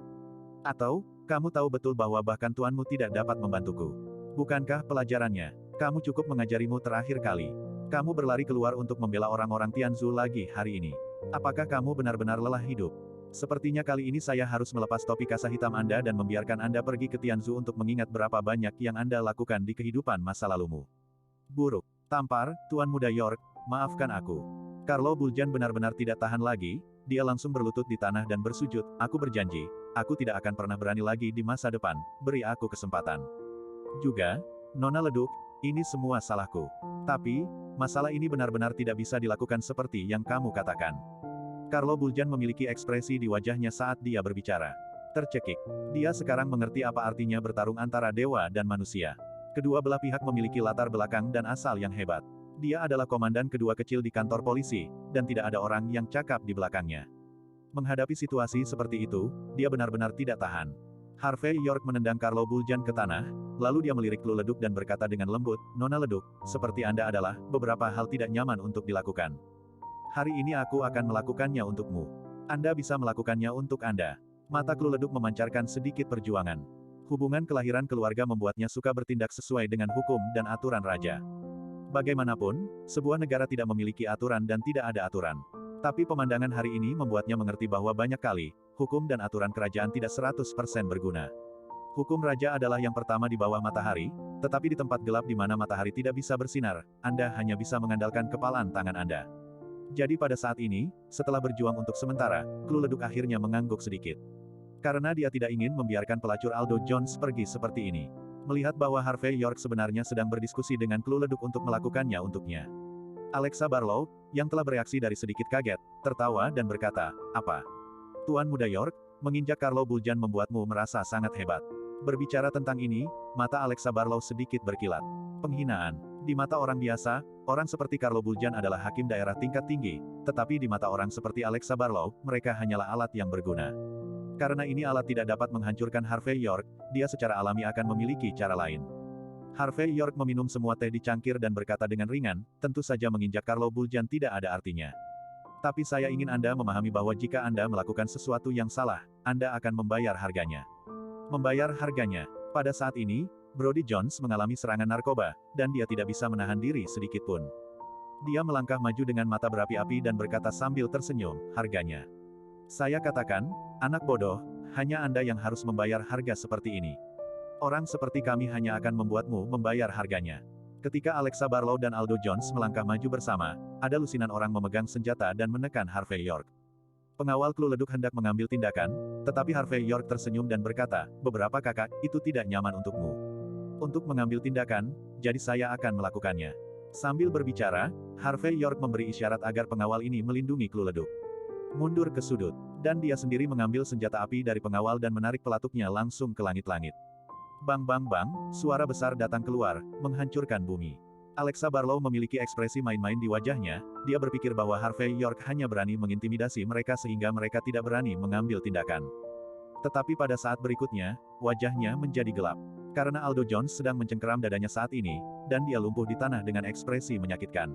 Atau, kamu tahu betul bahwa bahkan Tuanmu tidak dapat membantuku. Bukankah pelajarannya? Kamu cukup mengajarimu terakhir kali. Kamu berlari keluar untuk membela orang-orang Tianzu lagi hari ini. Apakah kamu benar-benar lelah hidup? Sepertinya kali ini saya harus melepas topi kasa hitam Anda dan membiarkan Anda pergi ke Tianzu untuk mengingat berapa banyak yang Anda lakukan di kehidupan masa lalumu. Buruk. Tampar, Tuan Muda York, maafkan aku. Carlo Buljan benar-benar tidak tahan lagi, dia langsung berlutut di tanah dan bersujud, aku berjanji, aku tidak akan pernah berani lagi di masa depan, beri aku kesempatan. Juga, Nona Leduk, ini semua salahku. Tapi, masalah ini benar-benar tidak bisa dilakukan seperti yang kamu katakan. Carlo Buljan memiliki ekspresi di wajahnya saat dia berbicara. Tercekik. Dia sekarang mengerti apa artinya bertarung antara dewa dan manusia. Kedua belah pihak memiliki latar belakang dan asal yang hebat. Dia adalah komandan kedua kecil di kantor polisi, dan tidak ada orang yang cakap di belakangnya. Menghadapi situasi seperti itu, dia benar-benar tidak tahan. Harvey York menendang Carlo Buljan ke tanah, lalu dia melirik Lu Leduk dan berkata dengan lembut, Nona Leduk, seperti Anda adalah, beberapa hal tidak nyaman untuk dilakukan. Hari ini aku akan melakukannya untukmu. Anda bisa melakukannya untuk Anda. Mata Lu Leduk memancarkan sedikit perjuangan. Hubungan kelahiran keluarga membuatnya suka bertindak sesuai dengan hukum dan aturan raja. Bagaimanapun, sebuah negara tidak memiliki aturan dan tidak ada aturan. Tapi pemandangan hari ini membuatnya mengerti bahwa banyak kali, hukum dan aturan kerajaan tidak 100% berguna. Hukum raja adalah yang pertama di bawah matahari, tetapi di tempat gelap di mana matahari tidak bisa bersinar, Anda hanya bisa mengandalkan kepalan tangan Anda. Jadi pada saat ini, setelah berjuang untuk sementara, Lu Leduk akhirnya mengangguk sedikit. Karena dia tidak ingin membiarkan pelacur Aldo Jones pergi seperti ini. Melihat bahwa Harvey York sebenarnya sedang berdiskusi dengan Lu Leduk untuk melakukannya untuknya. Alexa Barlow, yang telah bereaksi dari sedikit kaget, tertawa dan berkata, apa? Tuan Muda York, menginjak Carlo Buljan membuatmu merasa sangat hebat. Berbicara tentang ini, mata Alexa Barlow sedikit berkilat. Penghinaan. Di mata orang biasa, orang seperti Carlo Buljan adalah hakim daerah tingkat tinggi, tetapi di mata orang seperti Alexa Barlow, mereka hanyalah alat yang berguna. Karena ini alat tidak dapat menghancurkan Harvey York, dia secara alami akan memiliki cara lain. Harvey York meminum semua teh di cangkir dan berkata dengan ringan, tentu saja menginjak Carlo Buljan tidak ada artinya. Tapi saya ingin Anda memahami bahwa jika Anda melakukan sesuatu yang salah, Anda akan membayar harganya. Membayar harganya. Pada saat ini, Brody Jones mengalami serangan narkoba, dan dia tidak bisa menahan diri sedikit pun. Dia melangkah maju dengan mata berapi-api dan berkata sambil tersenyum, harganya. Saya katakan, anak bodoh, hanya Anda yang harus membayar harga seperti ini. Orang seperti kami hanya akan membuatmu membayar harganya. Ketika Alexa Barlow dan Aldo Jones melangkah maju bersama, ada lusinan orang memegang senjata dan menekan Harvey York. Pengawal Lu Leduk hendak mengambil tindakan, tetapi Harvey York tersenyum dan berkata, beberapa kakak, itu tidak nyaman untukmu. Untuk mengambil tindakan, jadi saya akan melakukannya. Sambil berbicara, Harvey York memberi isyarat agar pengawal ini melindungi Lu Leduk. Mundur ke sudut, dan dia sendiri mengambil senjata api dari pengawal dan menarik pelatuknya langsung ke langit-langit. Bang bang bang, suara besar datang keluar, menghancurkan bumi. Alexa Barlow memiliki ekspresi main-main di wajahnya, dia berpikir bahwa Harvey York hanya berani mengintimidasi mereka sehingga mereka tidak berani mengambil tindakan. Tetapi pada saat berikutnya, wajahnya menjadi gelap. Karena Aldo Jones sedang mencengkeram dadanya saat ini, dan dia lumpuh di tanah dengan ekspresi menyakitkan.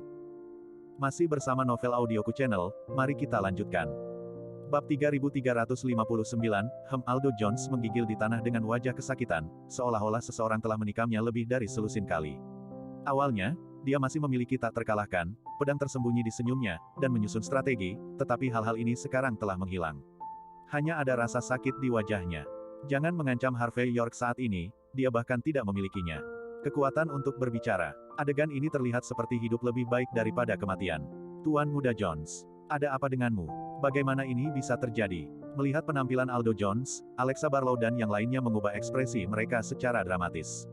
Masih bersama Novel Audioku Channel, mari kita lanjutkan. Bab 3359, Aldo Jones menggigil di tanah dengan wajah kesakitan, seolah-olah seseorang telah menikamnya lebih dari selusin kali. Awalnya, dia masih memiliki tak terkalahkan, pedang tersembunyi di senyumnya, dan menyusun strategi, tetapi hal-hal ini sekarang telah menghilang. Hanya ada rasa sakit di wajahnya. Jangan mengancam Harvey York saat ini, dia bahkan tidak memilikinya. Kekuatan untuk berbicara. Adegan ini terlihat seperti hidup lebih baik daripada kematian. Tuan Muda Jones, ada apa denganmu? Bagaimana ini bisa terjadi? Melihat penampilan Aldo Jones, Alexa Barlow dan yang lainnya mengubah ekspresi mereka secara dramatis.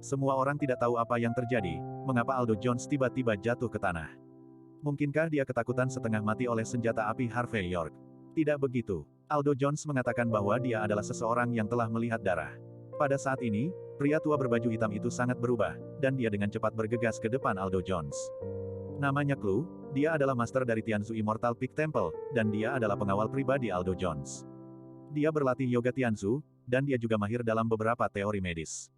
Semua orang tidak tahu apa yang terjadi, mengapa Aldo Jones tiba-tiba jatuh ke tanah. Mungkinkah dia ketakutan setengah mati oleh senjata api Harvey York? Tidak begitu. Aldo Jones mengatakan bahwa dia adalah seseorang yang telah melihat darah. Pada saat ini, pria tua berbaju hitam itu sangat berubah, dan dia dengan cepat bergegas ke depan Aldo Jones. Namanya Clue, dia adalah master dari Tianzu Immortal Peak Temple, dan dia adalah pengawal pribadi Aldo Jones. Dia berlatih yoga Tianzu, dan dia juga mahir dalam beberapa teori medis.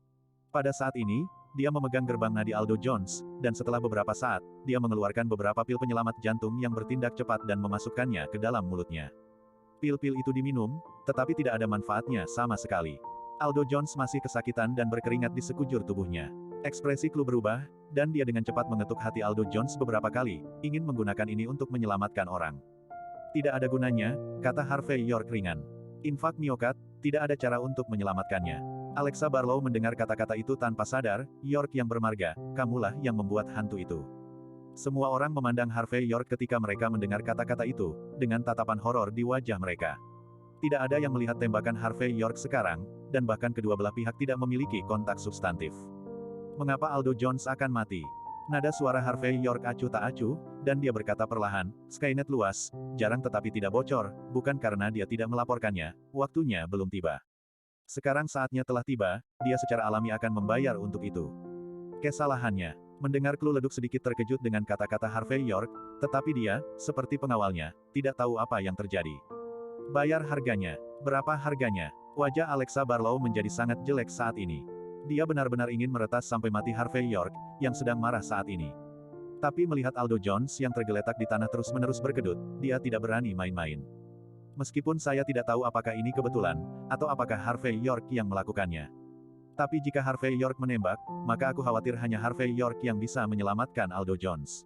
Pada saat ini, dia memegang gerbang nadi Aldo Jones, dan setelah beberapa saat, dia mengeluarkan beberapa pil penyelamat jantung yang bertindak cepat dan memasukkannya ke dalam mulutnya. Pil-pil itu diminum, tetapi tidak ada manfaatnya sama sekali. Aldo Jones masih kesakitan dan berkeringat di sekujur tubuhnya. Ekspresi Clue berubah, dan dia dengan cepat mengetuk hati Aldo Jones beberapa kali, ingin menggunakan ini untuk menyelamatkan orang. Tidak ada gunanya, kata Harvey York ringan. Infak miokat, tidak ada cara untuk menyelamatkannya. Alexa Barlow mendengar kata-kata itu tanpa sadar, York yang bermarga, kamulah yang membuat hantu itu. Semua orang memandang Harvey York ketika mereka mendengar kata-kata itu, dengan tatapan horor di wajah mereka. Tidak ada yang melihat tembakan Harvey York sekarang, dan bahkan kedua belah pihak tidak memiliki kontak substantif. Mengapa Aldo Jones akan mati? Nada suara Harvey York acuh tak acuh, dan dia berkata perlahan, Skynet luas, jarang tetapi tidak bocor, bukan karena dia tidak melaporkannya, waktunya belum tiba. Sekarang saatnya telah tiba, dia secara alami akan membayar untuk itu. Kesalahannya. Mendengar Clue leduk sedikit terkejut dengan kata-kata Harvey York, tetapi dia, seperti pengawalnya, tidak tahu apa yang terjadi. Bayar harganya. Berapa harganya? Wajah Alexa Barlow menjadi sangat jelek saat ini. Dia benar-benar ingin meretas sampai mati Harvey York, yang sedang marah saat ini. Tapi melihat Aldo Jones yang tergeletak di tanah terus-menerus berkedut, dia tidak berani main-main. Meskipun saya tidak tahu apakah ini kebetulan, atau apakah Harvey York yang melakukannya. Tapi jika Harvey York menembak, maka aku khawatir hanya Harvey York yang bisa menyelamatkan Aldo Jones.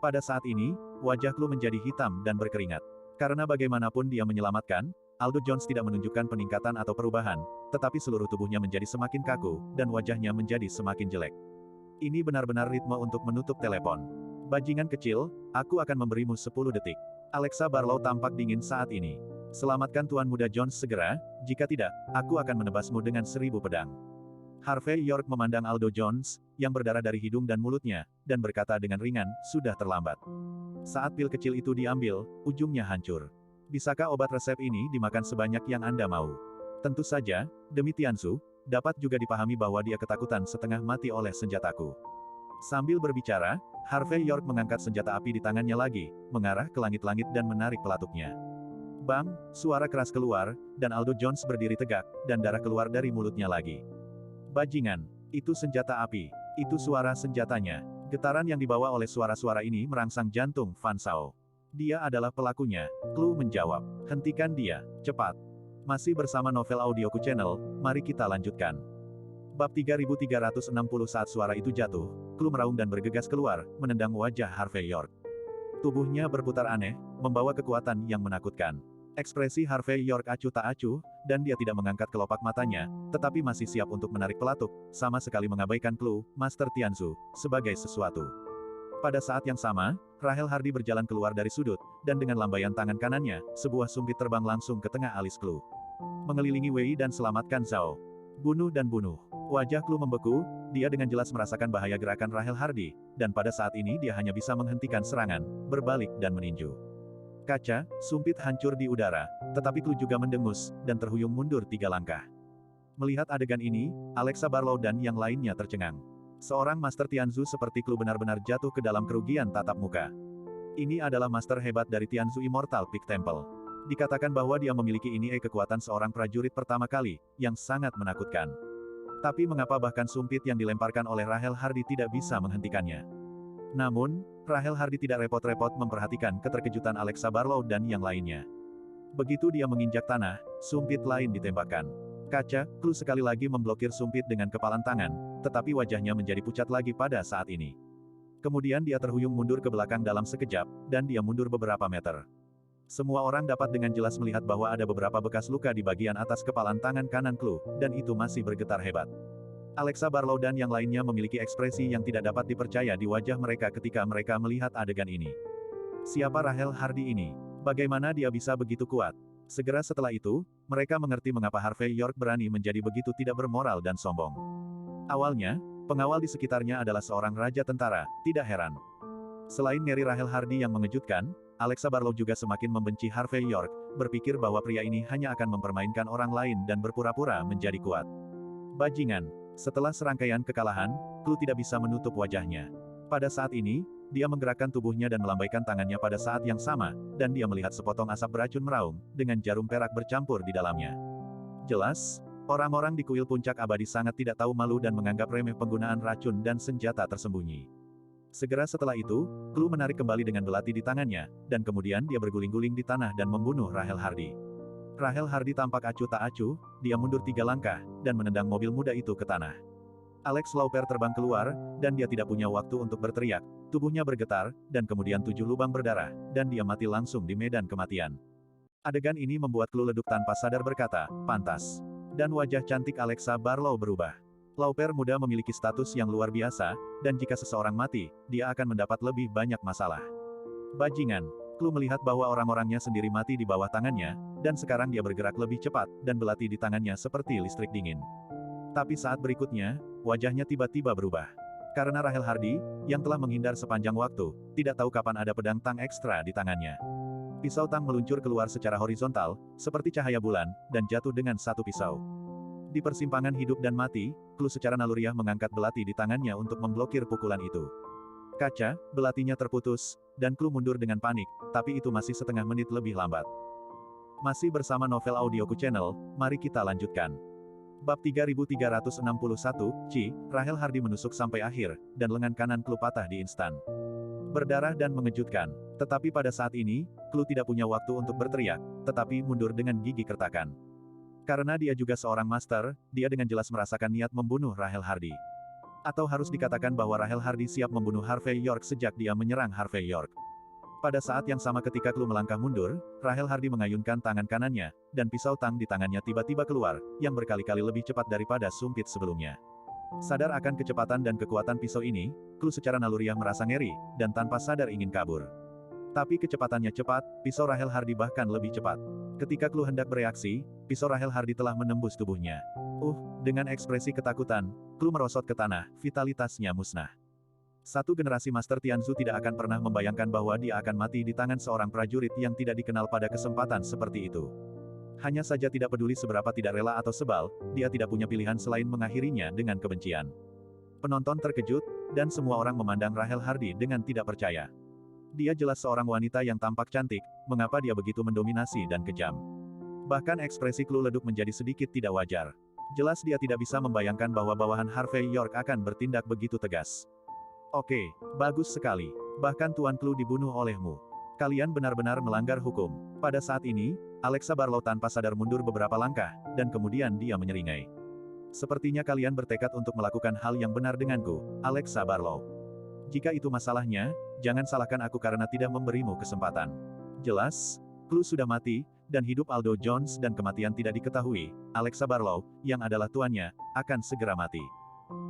Pada saat ini, wajah Clue menjadi hitam dan berkeringat. Karena bagaimanapun dia menyelamatkan, Aldo Jones tidak menunjukkan peningkatan atau perubahan, tetapi seluruh tubuhnya menjadi semakin kaku, dan wajahnya menjadi semakin jelek. Ini benar-benar ritme untuk menutup telepon. Bajingan kecil, aku akan memberimu 10 detik. Alexa Barlow tampak dingin saat ini. Selamatkan Tuan Muda Jones segera, jika tidak, aku akan menebasmu dengan 1000 pedang. Harvey York memandang Aldo Jones, yang berdarah dari hidung dan mulutnya, dan berkata dengan ringan, sudah terlambat. Saat pil kecil itu diambil, ujungnya hancur. Bisakah obat resep ini dimakan sebanyak yang Anda mau? Tentu saja, demi Tianzu, dapat juga dipahami bahwa dia ketakutan setengah mati oleh senjataku. Sambil berbicara, Harvey York mengangkat senjata api di tangannya lagi, mengarah ke langit-langit dan menarik pelatuknya. Bang, suara keras keluar, dan Aldo Jones berdiri tegak, dan darah keluar dari mulutnya lagi. Bajingan, itu senjata api, itu suara senjatanya. Getaran yang dibawa oleh suara-suara ini merangsang jantung Fan Shao. Dia adalah pelakunya, Clue menjawab. Hentikan dia, cepat. Masih bersama Novel Audioku Channel, mari kita lanjutkan. Bab 3360 saat suara itu jatuh, Clue meraung dan bergegas keluar, menendang wajah Harvey York. Tubuhnya berputar aneh, membawa kekuatan yang menakutkan. Ekspresi Harvey York acuh tak acuh, dan dia tidak mengangkat kelopak matanya, tetapi masih siap untuk menarik pelatuk, sama sekali mengabaikan Clue, Master Tianzu, sebagai sesuatu. Pada saat yang sama, Rahel Hardy berjalan keluar dari sudut, dan dengan lambaian tangan kanannya, sebuah sumpit terbang langsung ke tengah alis Clue. Mengelilingi Wei dan selamatkan Zhao. Bunuh dan bunuh. Wajah Clue membeku, dia dengan jelas merasakan bahaya gerakan Rahel Hardy, dan pada saat ini dia hanya bisa menghentikan serangan, berbalik dan meninju. Kaca, sumpit hancur di udara, tetapi Clue juga mendengus, dan terhuyung mundur 3 langkah. Melihat adegan ini, Alexa Barlow dan yang lainnya tercengang. Seorang Master Tianzu seperti Clue benar-benar jatuh ke dalam kerugian tatap muka. Ini adalah master hebat dari Tianzu Immortal Peak Temple. Dikatakan bahwa dia memiliki kekuatan seorang prajurit pertama kali, yang sangat menakutkan. Tapi mengapa bahkan sumpit yang dilemparkan oleh Rahel Hardy tidak bisa menghentikannya? Namun, Rahel Hardy tidak repot-repot memperhatikan keterkejutan Alexa Barlow dan yang lainnya. Begitu dia menginjak tanah, sumpit lain ditembakkan. Kaca, Clue sekali lagi memblokir sumpit dengan kepalan tangan, tetapi wajahnya menjadi pucat lagi pada saat ini. Kemudian dia terhuyung mundur ke belakang dalam sekejap, dan dia mundur beberapa meter. Semua orang dapat dengan jelas melihat bahwa ada beberapa bekas luka di bagian atas kepalan tangan kanan Clue, dan itu masih bergetar hebat. Alexa Barlow dan yang lainnya memiliki ekspresi yang tidak dapat dipercaya di wajah mereka ketika mereka melihat adegan ini. Siapa Rahel Hardy ini? Bagaimana dia bisa begitu kuat? Segera setelah itu, mereka mengerti mengapa Harvey York berani menjadi begitu tidak bermoral dan sombong. Awalnya, pengawal di sekitarnya adalah seorang raja tentara, tidak heran. Selain Mary Rahel Hardy yang mengejutkan, Alexa Barlow juga semakin membenci Harvey York, berpikir bahwa pria ini hanya akan mempermainkan orang lain dan berpura-pura menjadi kuat. Bajingan. Setelah serangkaian kekalahan, Chloe tidak bisa menutup wajahnya. Pada saat ini, dia menggerakkan tubuhnya dan melambaikan tangannya pada saat yang sama, dan dia melihat sepotong asap beracun meraung, dengan jarum perak bercampur di dalamnya. Jelas, orang-orang di kuil puncak abadi sangat tidak tahu malu dan menganggap remeh penggunaan racun dan senjata tersembunyi. Segera setelah itu, Chloe menarik kembali dengan belati di tangannya, dan kemudian dia berguling-guling di tanah dan membunuh Rahel Hardy. Rahel Hardy tampak acuh tak acuh, dia mundur 3 langkah, dan menendang mobil muda itu ke tanah. Alex Lauper terbang keluar, dan dia tidak punya waktu untuk berteriak, tubuhnya bergetar, dan kemudian 7 lubang berdarah, dan dia mati langsung di medan kematian. Adegan ini membuat Chloe leduk tanpa sadar berkata, pantas. Dan wajah cantik Alexa Barlow berubah. Lauper muda memiliki status yang luar biasa, dan jika seseorang mati, dia akan mendapat lebih banyak masalah. Bajingan. Chloe melihat bahwa orang-orangnya sendiri mati di bawah tangannya, dan sekarang dia bergerak lebih cepat, dan belati di tangannya seperti listrik dingin. Tapi saat berikutnya, wajahnya tiba-tiba berubah. Karena Rahel Hardy, yang telah menghindar sepanjang waktu, tidak tahu kapan ada pedang tang ekstra di tangannya. Pisau tang meluncur keluar secara horizontal, seperti cahaya bulan, dan jatuh dengan satu pisau. Di persimpangan hidup dan mati, Chloe secara naluriah mengangkat belati di tangannya untuk memblokir pukulan itu. Kaca, belatinya terputus, dan Chloe mundur dengan panik, tapi itu masih setengah menit lebih lambat. Masih bersama Novel Audioku Channel, mari kita lanjutkan. Bab 3361, Rahel Hardy menusuk sampai akhir, dan lengan kanan Chloe patah di instan. Berdarah dan mengejutkan. Tetapi pada saat ini, Chloe tidak punya waktu untuk berteriak, tetapi mundur dengan gigi kertakan. Karena dia juga seorang master, dia dengan jelas merasakan niat membunuh Rahel Hardy. Atau harus dikatakan bahwa Rahel Hardy siap membunuh Harvey York sejak dia menyerang Harvey York. Pada saat yang sama ketika Chloe melangkah mundur, Rahel Hardy mengayunkan tangan kanannya, dan pisau tang di tangannya tiba-tiba keluar, yang berkali-kali lebih cepat daripada sumpit sebelumnya. Sadar akan kecepatan dan kekuatan pisau ini, Chloe secara naluriah merasa ngeri, dan tanpa sadar ingin kabur. Tapi kecepatannya cepat, pisau Rahel Hardy bahkan lebih cepat. Ketika Chloe hendak bereaksi, pisau Rahel Hardy telah menembus tubuhnya. Dengan ekspresi ketakutan, Chloe merosot ke tanah, vitalitasnya musnah. Satu generasi Master Tianzu tidak akan pernah membayangkan bahwa dia akan mati di tangan seorang prajurit yang tidak dikenal pada kesempatan seperti itu. Hanya saja tidak peduli seberapa tidak rela atau sebal, dia tidak punya pilihan selain mengakhirinya dengan kebencian. Penonton terkejut, dan semua orang memandang Rahel Hardy dengan tidak percaya. Dia jelas seorang wanita yang tampak cantik, mengapa dia begitu mendominasi dan kejam. Bahkan ekspresi Chloe leduk menjadi sedikit tidak wajar. Jelas dia tidak bisa membayangkan bahwa bawahan Harvey York akan bertindak begitu tegas. Oke, bagus sekali. Bahkan Tuan Chloe dibunuh olehmu. Kalian benar-benar melanggar hukum. Pada saat ini, Alexa Barlow tanpa sadar mundur beberapa langkah, dan kemudian dia menyeringai. Sepertinya kalian bertekad untuk melakukan hal yang benar denganku, Alexa Barlow. Jika itu masalahnya, jangan salahkan aku karena tidak memberimu kesempatan. Jelas, Chloe sudah mati, dan hidup Aldo Jones dan kematian tidak diketahui. Alexa Barlow, yang adalah tuannya, akan segera mati.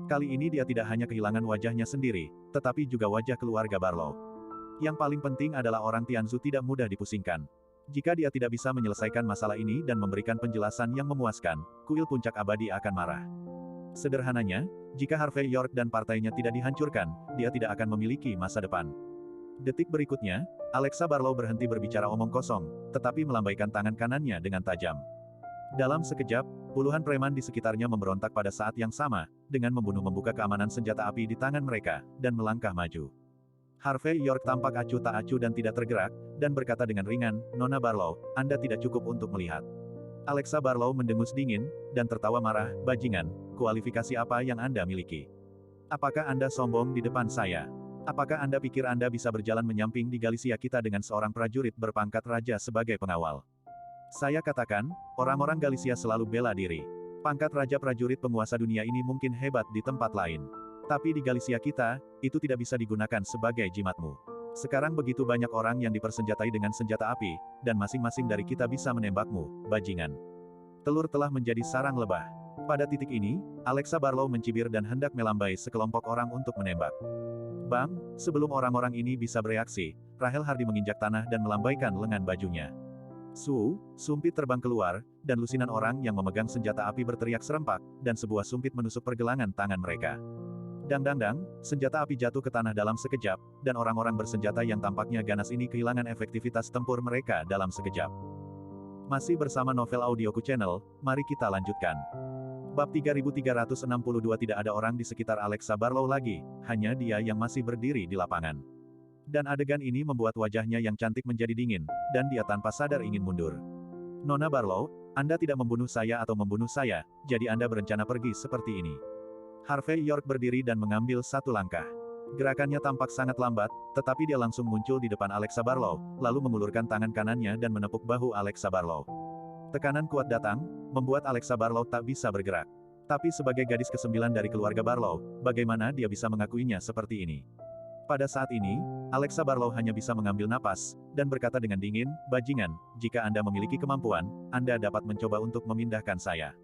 Kali ini dia tidak hanya kehilangan wajahnya sendiri, tetapi juga wajah keluarga Barlow. Yang paling penting adalah orang Tianzu tidak mudah dipusingkan. Jika dia tidak bisa menyelesaikan masalah ini dan memberikan penjelasan yang memuaskan, kuil puncak abadi akan marah. Sederhananya, jika Harvey York dan partainya tidak dihancurkan, dia tidak akan memiliki masa depan. Detik berikutnya, Alexa Barlow berhenti berbicara omong kosong, tetapi melambaikan tangan kanannya dengan tajam. Dalam sekejap, puluhan preman di sekitarnya memberontak pada saat yang sama, dengan membuka keamanan senjata api di tangan mereka, dan melangkah maju. Harvey York tampak acuh tak acuh dan tidak tergerak, dan berkata dengan ringan, Nona Barlow, Anda tidak cukup untuk melihat. Alexa Barlow mendengus dingin, dan tertawa marah, bajingan, kualifikasi apa yang Anda miliki? Apakah Anda sombong di depan saya? Apakah Anda pikir Anda bisa berjalan menyamping di Galicia kita dengan seorang prajurit berpangkat raja sebagai pengawal? Saya katakan, orang-orang Galicia selalu bela diri. Pangkat raja prajurit penguasa dunia ini mungkin hebat di tempat lain. Tapi di Galicia kita, itu tidak bisa digunakan sebagai jimatmu. Sekarang begitu banyak orang yang dipersenjatai dengan senjata api, dan masing-masing dari kita bisa menembakmu, bajingan. Telur telah menjadi sarang lebah. Pada titik ini, Alexa Barlow mencibir dan hendak melambai sekelompok orang untuk menembak. Bang, sebelum orang-orang ini bisa bereaksi, Rahel Hardy menginjak tanah dan melambaikan lengan bajunya. Sumpit terbang keluar, dan lusinan orang yang memegang senjata api berteriak serempak, dan sebuah sumpit menusuk pergelangan tangan mereka. Dang, senjata api jatuh ke tanah dalam sekejap, dan orang-orang bersenjata yang tampaknya ganas ini kehilangan efektivitas tempur mereka dalam sekejap. Masih bersama Novel Audioku Channel, mari kita lanjutkan. Bab 3362. Tidak ada orang di sekitar Alexa Barlow lagi, hanya dia yang masih berdiri di lapangan. Dan adegan ini membuat wajahnya yang cantik menjadi dingin, dan dia tanpa sadar ingin mundur. Nona Barlow, Anda tidak membunuh saya atau membunuh saya, jadi Anda berencana pergi seperti ini. Harvey York berdiri dan mengambil satu langkah. Gerakannya tampak sangat lambat, tetapi dia langsung muncul di depan Alexa Barlow, lalu mengulurkan tangan kanannya dan menepuk bahu Alexa Barlow. Tekanan kuat datang, membuat Alexa Barlow tak bisa bergerak. Tapi sebagai gadis ke-9 dari keluarga Barlow, bagaimana dia bisa mengakuinya seperti ini? Pada saat ini, Alexa Barlow hanya bisa mengambil napas, dan berkata dengan dingin, "Bajingan, jika Anda memiliki kemampuan, Anda dapat mencoba untuk memindahkan saya."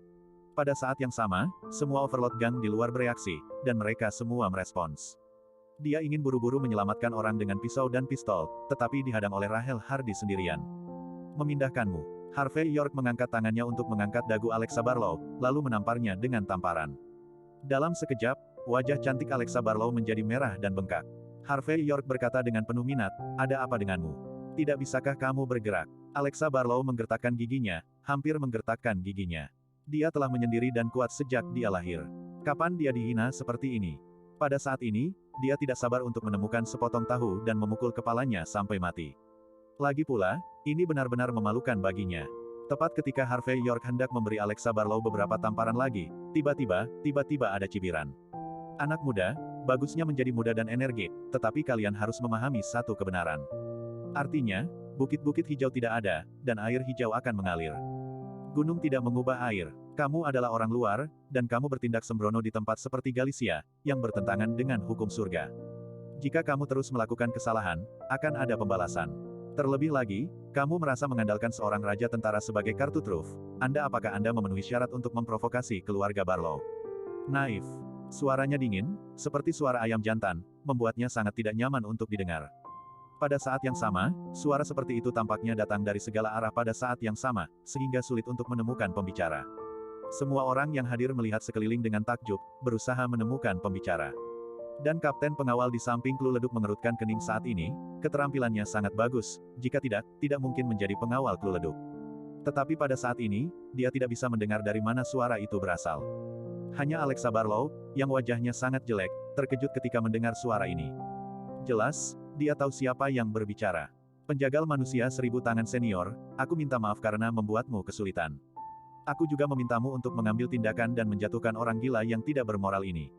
Pada saat yang sama, semua Overlord Gang di luar bereaksi, dan mereka semua merespons. Dia ingin buru-buru menyelamatkan orang dengan pisau dan pistol, tetapi dihadang oleh Rahel Hardy sendirian. "Memindahkanmu." Harvey York mengangkat tangannya untuk mengangkat dagu Alexa Barlow, lalu menamparnya dengan tamparan. Dalam sekejap, wajah cantik Alexa Barlow menjadi merah dan bengkak. Harvey York berkata dengan penuh minat, "Ada apa denganmu? Tidak bisakah kamu bergerak?" Alexa Barlow menggertakkan giginya, hampir menggertakkan giginya. Dia telah menyendiri dan kuat sejak dia lahir. Kapan dia dihina seperti ini? Pada saat ini, dia tidak sabar untuk menemukan sepotong tahu dan memukul kepalanya sampai mati. Lagi pula, ini benar-benar memalukan baginya. Tepat ketika Harvey York hendak memberi Alexa Barlow beberapa tamparan lagi, tiba-tiba ada cibiran. "Anak muda, bagusnya menjadi muda dan energik, tetapi kalian harus memahami satu kebenaran. Artinya, bukit-bukit hijau tidak ada, dan air hijau akan mengalir. Gunung tidak mengubah air. Kamu adalah orang luar, dan kamu bertindak sembrono di tempat seperti Galicia, yang bertentangan dengan hukum surga. Jika kamu terus melakukan kesalahan, akan ada pembalasan. Terlebih lagi, kamu merasa mengandalkan seorang raja tentara sebagai kartu truf. Apakah Anda memenuhi syarat untuk memprovokasi keluarga Barlow?" Naif. Suaranya dingin, seperti suara ayam jantan, membuatnya sangat tidak nyaman untuk didengar. Pada saat yang sama, suara seperti itu tampaknya datang dari segala arah pada saat yang sama, sehingga sulit untuk menemukan pembicara. Semua orang yang hadir melihat sekeliling dengan takjub, berusaha menemukan pembicara. Dan kapten pengawal di samping klu leduk mengerutkan kening saat ini, keterampilannya sangat bagus, jika tidak mungkin menjadi pengawal klu leduk. Tetapi pada saat ini, dia tidak bisa mendengar dari mana suara itu berasal. Hanya Alexa Barlow, yang wajahnya sangat jelek, terkejut ketika mendengar suara ini. Jelas, dia tahu siapa yang berbicara. "Penjagal manusia 1000 tangan senior, aku minta maaf karena membuatmu kesulitan. Aku juga memintamu untuk mengambil tindakan dan menjatuhkan orang gila yang tidak bermoral ini.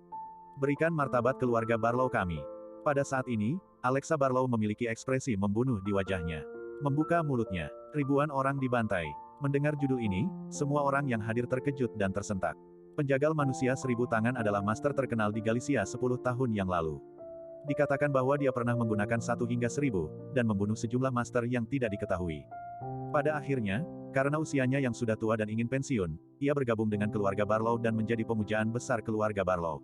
Berikan martabat keluarga Barlow kami." Pada saat ini, Alexa Barlow memiliki ekspresi membunuh di wajahnya. Membuka mulutnya, ribuan orang dibantai. Mendengar judul ini, semua orang yang hadir terkejut dan tersentak. Penjagal manusia 1000 tangan adalah master terkenal di Galicia 10 tahun yang lalu. Dikatakan bahwa dia pernah menggunakan 1 hingga 1000, dan membunuh sejumlah master yang tidak diketahui. Pada akhirnya, karena usianya yang sudah tua dan ingin pensiun, ia bergabung dengan keluarga Barlow dan menjadi pemujaan besar keluarga Barlow.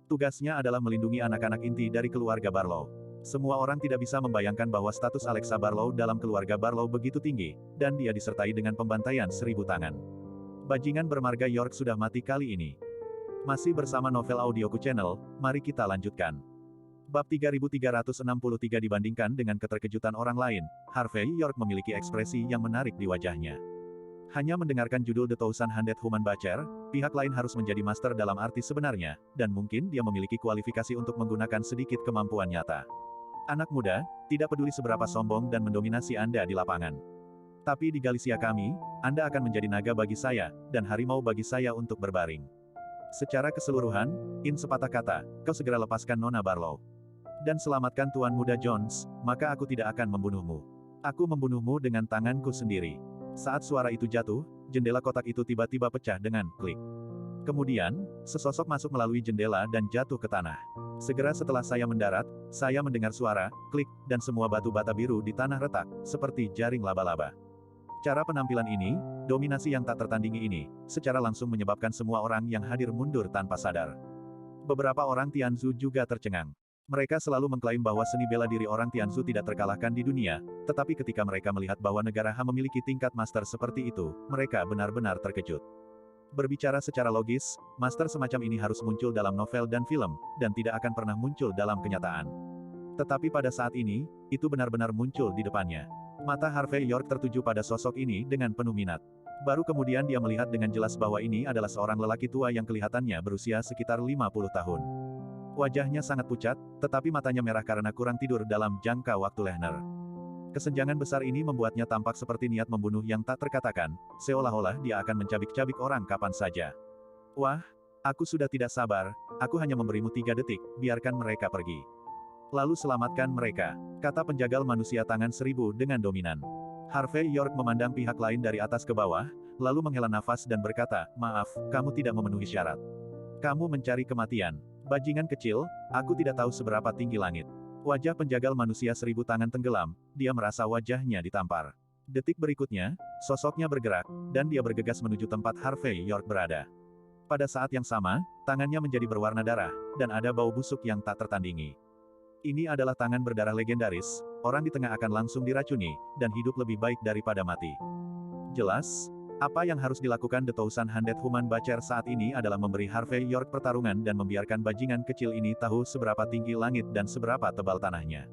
Tugasnya adalah melindungi anak-anak inti dari keluarga Barlow. Semua orang tidak bisa membayangkan bahwa status Alexa Barlow dalam keluarga Barlow begitu tinggi, dan dia disertai dengan pembantaian 1000 tangan. Bajingan bermarga York sudah mati kali ini. Masih bersama Novel Audioku Channel, mari kita lanjutkan. Bab 3363. Dibandingkan dengan keterkejutan orang lain, Harvey York memiliki ekspresi yang menarik di wajahnya. Hanya mendengarkan judul The Thousand Handed Human Butcher, pihak lain harus menjadi master dalam arti sebenarnya, dan mungkin dia memiliki kualifikasi untuk menggunakan sedikit kemampuan nyata. Anak muda, tidak peduli seberapa sombong dan mendominasi Anda di lapangan. Tapi di Galicia kami, Anda akan menjadi naga bagi saya, dan harimau bagi saya untuk berbaring. Secara keseluruhan, sepatah kata, kau segera lepaskan Nona Barlow. Dan selamatkan Tuan Muda Jones, maka aku tidak akan membunuhmu. Aku membunuhmu dengan tanganku sendiri. Saat suara itu jatuh, jendela kotak itu tiba-tiba pecah dengan klik. Kemudian, sesosok masuk melalui jendela dan jatuh ke tanah. Segera setelah saya mendarat, saya mendengar suara klik, dan semua batu bata biru di tanah retak, seperti jaring laba-laba. Cara penampilan ini, dominasi yang tak tertandingi ini, secara langsung menyebabkan semua orang yang hadir mundur tanpa sadar. Beberapa orang Tianzu juga tercengang. Mereka selalu mengklaim bahwa seni bela diri orang Tianzu tidak terkalahkan di dunia, tetapi ketika mereka melihat bahwa negara Han memiliki tingkat master seperti itu, mereka benar-benar terkejut. Berbicara secara logis, master semacam ini harus muncul dalam novel dan film, dan tidak akan pernah muncul dalam kenyataan. Tetapi pada saat ini, itu benar-benar muncul di depannya. Mata Harvey York tertuju pada sosok ini dengan penuh minat. Baru kemudian dia melihat dengan jelas bahwa ini adalah seorang lelaki tua yang kelihatannya berusia sekitar 50 tahun. Wajahnya sangat pucat, tetapi matanya merah karena kurang tidur dalam jangka waktu lehner. Kesenjangan besar ini membuatnya tampak seperti niat membunuh yang tak terkatakan, seolah-olah dia akan mencabik-cabik orang kapan saja. Wah, aku sudah tidak sabar, aku hanya memberimu 3 detik, biarkan mereka pergi. Lalu selamatkan mereka, kata penjagal manusia tangan 1000 dengan dominan. Harvey York memandang pihak lain dari atas ke bawah, lalu menghela nafas dan berkata, maaf, kamu tidak memenuhi syarat. Kamu mencari kematian. Bajingan kecil, aku tidak tahu seberapa tinggi langit. Wajah penjagal manusia 1000 tangan tenggelam, dia merasa wajahnya ditampar. Detik berikutnya, sosoknya bergerak, dan dia bergegas menuju tempat Harvey York berada. Pada saat yang sama, tangannya menjadi berwarna darah, dan ada bau busuk yang tak tertandingi. Ini adalah tangan berdarah legendaris, orang di tengah akan langsung diracuni, dan hidup lebih baik daripada mati. Jelas, apa yang harus dilakukan The Thousand Hundred Human Bacher saat ini adalah memberi Harvey York pertarungan dan membiarkan bajingan kecil ini tahu seberapa tinggi langit dan seberapa tebal tanahnya.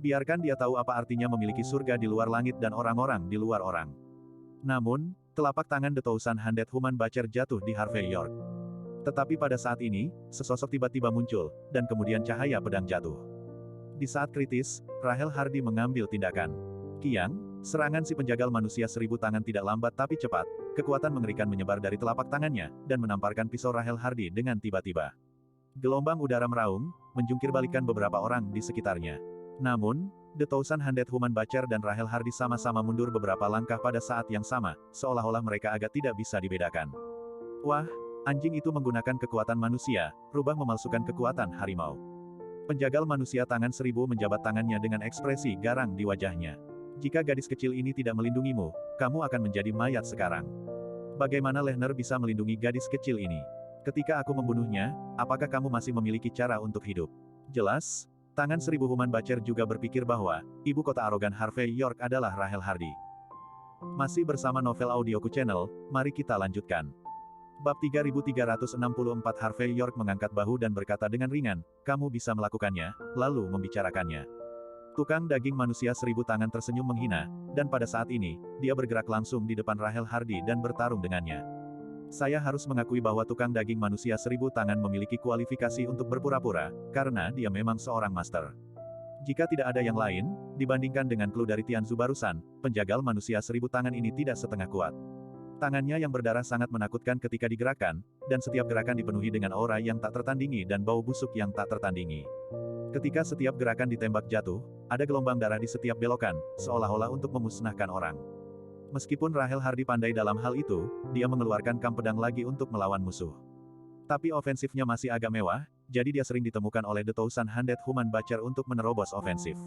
Biarkan dia tahu apa artinya memiliki surga di luar langit dan orang-orang di luar orang. Namun, telapak tangan The Thousand Hundred Human Bacher jatuh di Harvey York. Tetapi pada saat ini, sesosok tiba-tiba muncul, dan kemudian cahaya pedang jatuh. Di saat kritis, Rahel Hardy mengambil tindakan. Kiang, serangan si penjagal manusia 1000 tangan tidak lambat tapi cepat, kekuatan mengerikan menyebar dari telapak tangannya, dan menamparkan pisau Rahel Hardy dengan tiba-tiba. Gelombang udara meraung, menjungkir balikan beberapa orang di sekitarnya. Namun, The Thousand Hundred Human Bacher dan Rahel Hardy sama-sama mundur beberapa langkah pada saat yang sama, seolah-olah mereka agak tidak bisa dibedakan. Wah, anjing itu menggunakan kekuatan manusia, rubah memalsukan kekuatan harimau. Penjagal manusia tangan 1000 menjabat tangannya dengan ekspresi garang di wajahnya. Jika gadis kecil ini tidak melindungimu, kamu akan menjadi mayat sekarang. Bagaimana Lehner bisa melindungi gadis kecil ini? Ketika aku membunuhnya, apakah kamu masih memiliki cara untuk hidup? Jelas, tangan 1000 Human Bacher juga berpikir bahwa, ibu kota arogan Harvey York adalah Rahel Hardy. Masih bersama Novel Audioku Channel, mari kita lanjutkan. Bab 3364 Harvey York mengangkat bahu dan berkata dengan ringan, kamu bisa melakukannya, lalu membicarakannya. Tukang daging manusia 1000 tangan tersenyum menghina, dan pada saat ini, dia bergerak langsung di depan Rahel Hardy dan bertarung dengannya. Saya harus mengakui bahwa tukang daging manusia 1000 tangan memiliki kualifikasi untuk berpura-pura, karena dia memang seorang master. Jika tidak ada yang lain, dibandingkan dengan clue dari Tianzu barusan, penjagal manusia 1000 tangan ini tidak setengah kuat. Tangannya yang berdarah sangat menakutkan ketika digerakkan, dan setiap gerakan dipenuhi dengan aura yang tak tertandingi dan bau busuk yang tak tertandingi. Ketika setiap gerakan ditembak jatuh, ada gelombang darah di setiap belokan, seolah-olah untuk memusnahkan orang. Meskipun Rahel Hardy pandai dalam hal itu, dia mengeluarkan kam pedang lagi untuk melawan musuh. Tapi ofensifnya masih agak mewah, jadi dia sering ditemukan oleh The Thousand Hundred Human Bacher untuk menerobos ofensif.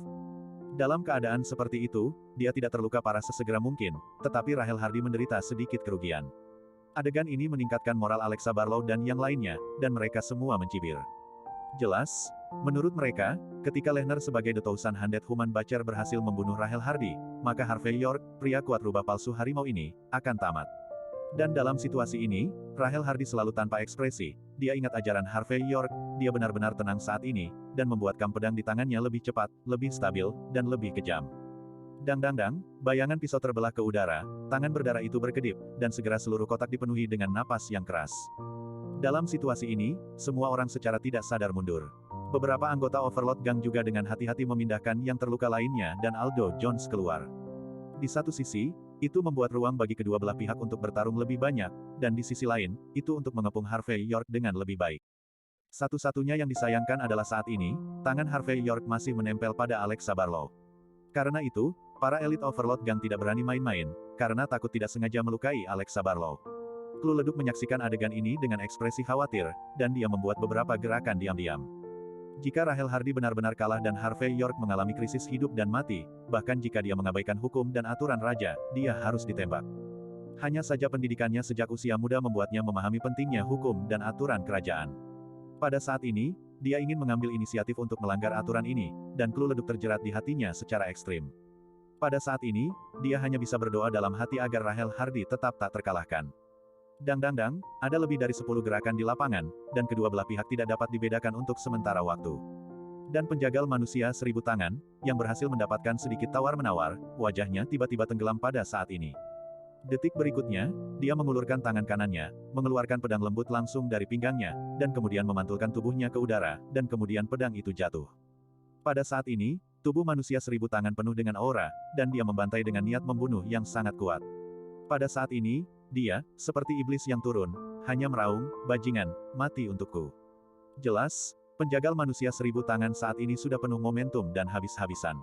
Dalam keadaan seperti itu, dia tidak terluka parah sesegera mungkin, tetapi Rahel Hardy menderita sedikit kerugian. Adegan ini meningkatkan moral Alexa Barlow dan yang lainnya, dan mereka semua mencibir. Jelas, menurut mereka, ketika Lehner sebagai The Thousand Hundred Human Bacher berhasil membunuh Rahel Hardy, maka Harvey York, pria kuat rubah palsu harimau ini, akan tamat. Dan dalam situasi ini, Rahel Hardy selalu tanpa ekspresi, dia ingat ajaran Harvey York, dia benar-benar tenang saat ini, dan membuat kam pedang di tangannya lebih cepat, lebih stabil, dan lebih kejam. Dang-dang-dang, bayangan pisau terbelah ke udara, tangan berdarah itu berkedip, dan segera seluruh kotak dipenuhi dengan napas yang keras. Dalam situasi ini, semua orang secara tidak sadar mundur. Beberapa anggota Overlord Gang juga dengan hati-hati memindahkan yang terluka lainnya dan Aldo Jones keluar. Di satu sisi, itu membuat ruang bagi kedua belah pihak untuk bertarung lebih banyak, dan di sisi lain, itu untuk mengepung Harvey York dengan lebih baik. Satu-satunya yang disayangkan adalah saat ini, tangan Harvey York masih menempel pada Alexa Barlow. Karena itu, para elit Overlord Gang tidak berani main-main, karena takut tidak sengaja melukai Alexa Barlow. Clue Leduk menyaksikan adegan ini dengan ekspresi khawatir, dan dia membuat beberapa gerakan diam-diam. Jika Rahel Hardy benar-benar kalah dan Harvey York mengalami krisis hidup dan mati, bahkan jika dia mengabaikan hukum dan aturan raja, dia harus ditembak. Hanya saja pendidikannya sejak usia muda membuatnya memahami pentingnya hukum dan aturan kerajaan. Pada saat ini, dia ingin mengambil inisiatif untuk melanggar aturan ini, dan Clue Leduk terjerat di hatinya secara ekstrim. Pada saat ini, dia hanya bisa berdoa dalam hati agar Rahel Hardy tetap tak terkalahkan. Dang, ada lebih dari 10 gerakan di lapangan, dan kedua belah pihak tidak dapat dibedakan untuk sementara waktu. Dan penjagal manusia 1000 tangan, yang berhasil mendapatkan sedikit tawar-menawar, wajahnya tiba-tiba tenggelam pada saat ini. Detik berikutnya, dia mengulurkan tangan kanannya, mengeluarkan pedang lembut langsung dari pinggangnya, dan kemudian memantulkan tubuhnya ke udara, dan kemudian pedang itu jatuh. Pada saat ini, tubuh manusia 1000 tangan penuh dengan aura, dan dia membantai dengan niat membunuh yang sangat kuat. Pada saat ini, dia, seperti iblis yang turun, hanya meraung, "Bajingan, mati untukku." Jelas, penjagal manusia 1000 tangan saat ini sudah penuh momentum dan habis-habisan.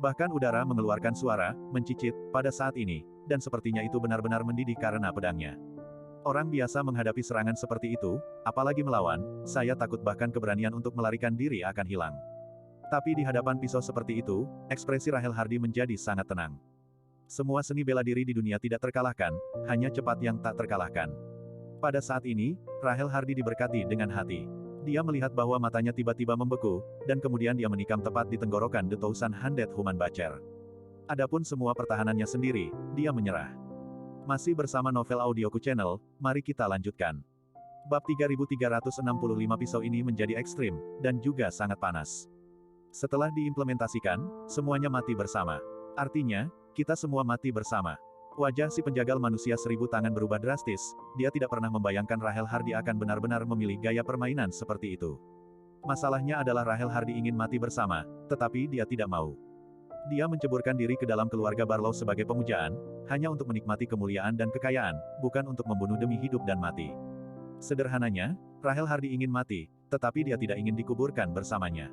Bahkan udara mengeluarkan suara, mencicit, pada saat ini, dan sepertinya itu benar-benar mendidih karena pedangnya. Orang biasa menghadapi serangan seperti itu, apalagi melawan, saya takut bahkan keberanian untuk melarikan diri akan hilang. Tapi di hadapan pisau seperti itu, ekspresi Rahel Hardy menjadi sangat tenang. Semua seni bela diri di dunia tidak terkalahkan, hanya cepat yang tak terkalahkan. Pada saat ini, Rahel Hardy diberkati dengan hati. Dia melihat bahwa matanya tiba-tiba membeku, dan kemudian dia menikam tepat di tenggorokan The Thousand Handed Human Butcher. Adapun semua pertahanannya sendiri, dia menyerah. Masih bersama Novel Audioku Channel, mari kita lanjutkan. Bab 3365 pisau ini menjadi ekstrim, dan juga sangat panas. Setelah diimplementasikan, semuanya mati bersama. Artinya, kita semua mati bersama. Wajah si penjagal manusia 1000 tangan berubah drastis, dia tidak pernah membayangkan Rahel Hardy akan benar-benar memilih gaya permainan seperti itu. Masalahnya adalah Rahel Hardy ingin mati bersama, tetapi dia tidak mau. Dia menceburkan diri ke dalam keluarga Barlow sebagai pemujaan, hanya untuk menikmati kemuliaan dan kekayaan, bukan untuk membunuh demi hidup dan mati. Sederhananya, Rahel Hardy ingin mati, tetapi dia tidak ingin dikuburkan bersamanya.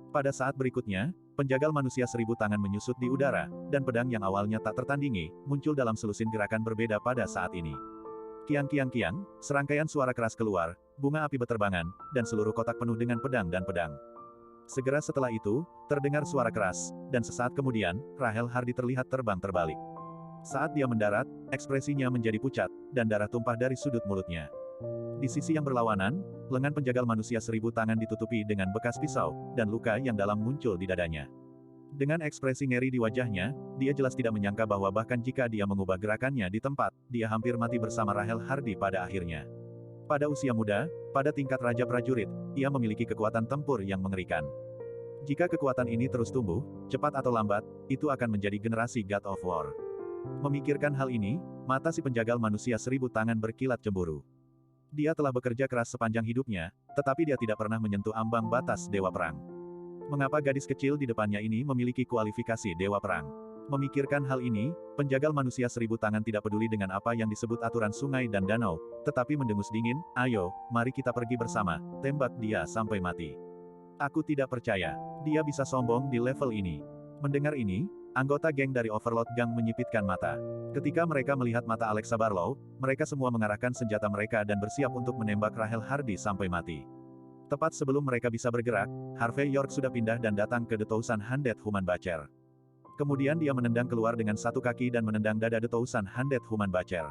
Pada saat berikutnya, penjagal manusia 1000 tangan menyusut di udara, dan pedang yang awalnya tak tertandingi, muncul dalam selusin gerakan berbeda pada saat ini. Kiang, serangkaian suara keras keluar, bunga api beterbangan, dan seluruh kotak penuh dengan pedang dan pedang. Segera setelah itu, terdengar suara keras, dan sesaat kemudian, Rahel Hardy terlihat terbang terbalik. Saat dia mendarat, ekspresinya menjadi pucat, dan darah tumpah dari sudut mulutnya. Di sisi yang berlawanan, lengan penjagal manusia 1000 tangan ditutupi dengan bekas pisau, dan luka yang dalam muncul di dadanya. Dengan ekspresi ngeri di wajahnya, dia jelas tidak menyangka bahwa bahkan jika dia mengubah gerakannya di tempat, dia hampir mati bersama Rahel Hardy pada akhirnya. Pada usia muda, pada tingkat Raja Prajurit, ia memiliki kekuatan tempur yang mengerikan. Jika kekuatan ini terus tumbuh, cepat atau lambat, itu akan menjadi generasi God of War. Memikirkan hal ini, mata si penjagal manusia 1000 tangan berkilat cemburu. Dia telah bekerja keras sepanjang hidupnya, tetapi dia tidak pernah menyentuh ambang batas Dewa Perang. Mengapa gadis kecil di depannya ini memiliki kualifikasi Dewa Perang? Memikirkan hal ini, penjagal manusia 1000 tangan tidak peduli dengan apa yang disebut aturan sungai dan danau, tetapi mendengus dingin, "Ayo, mari kita pergi bersama, tembak dia sampai mati." Aku tidak percaya, dia bisa sombong di level ini. Mendengar ini, anggota geng dari Overlord Gang menyipitkan mata. Ketika mereka melihat mata Alexa Barlow, mereka semua mengarahkan senjata mereka dan bersiap untuk menembak Rahel Hardy sampai mati. Tepat sebelum mereka bisa bergerak, Harvey York sudah pindah dan datang ke The Thousand Handed Human Butcher. Kemudian dia menendang keluar dengan satu kaki dan menendang dada The Thousand Handed Human Butcher.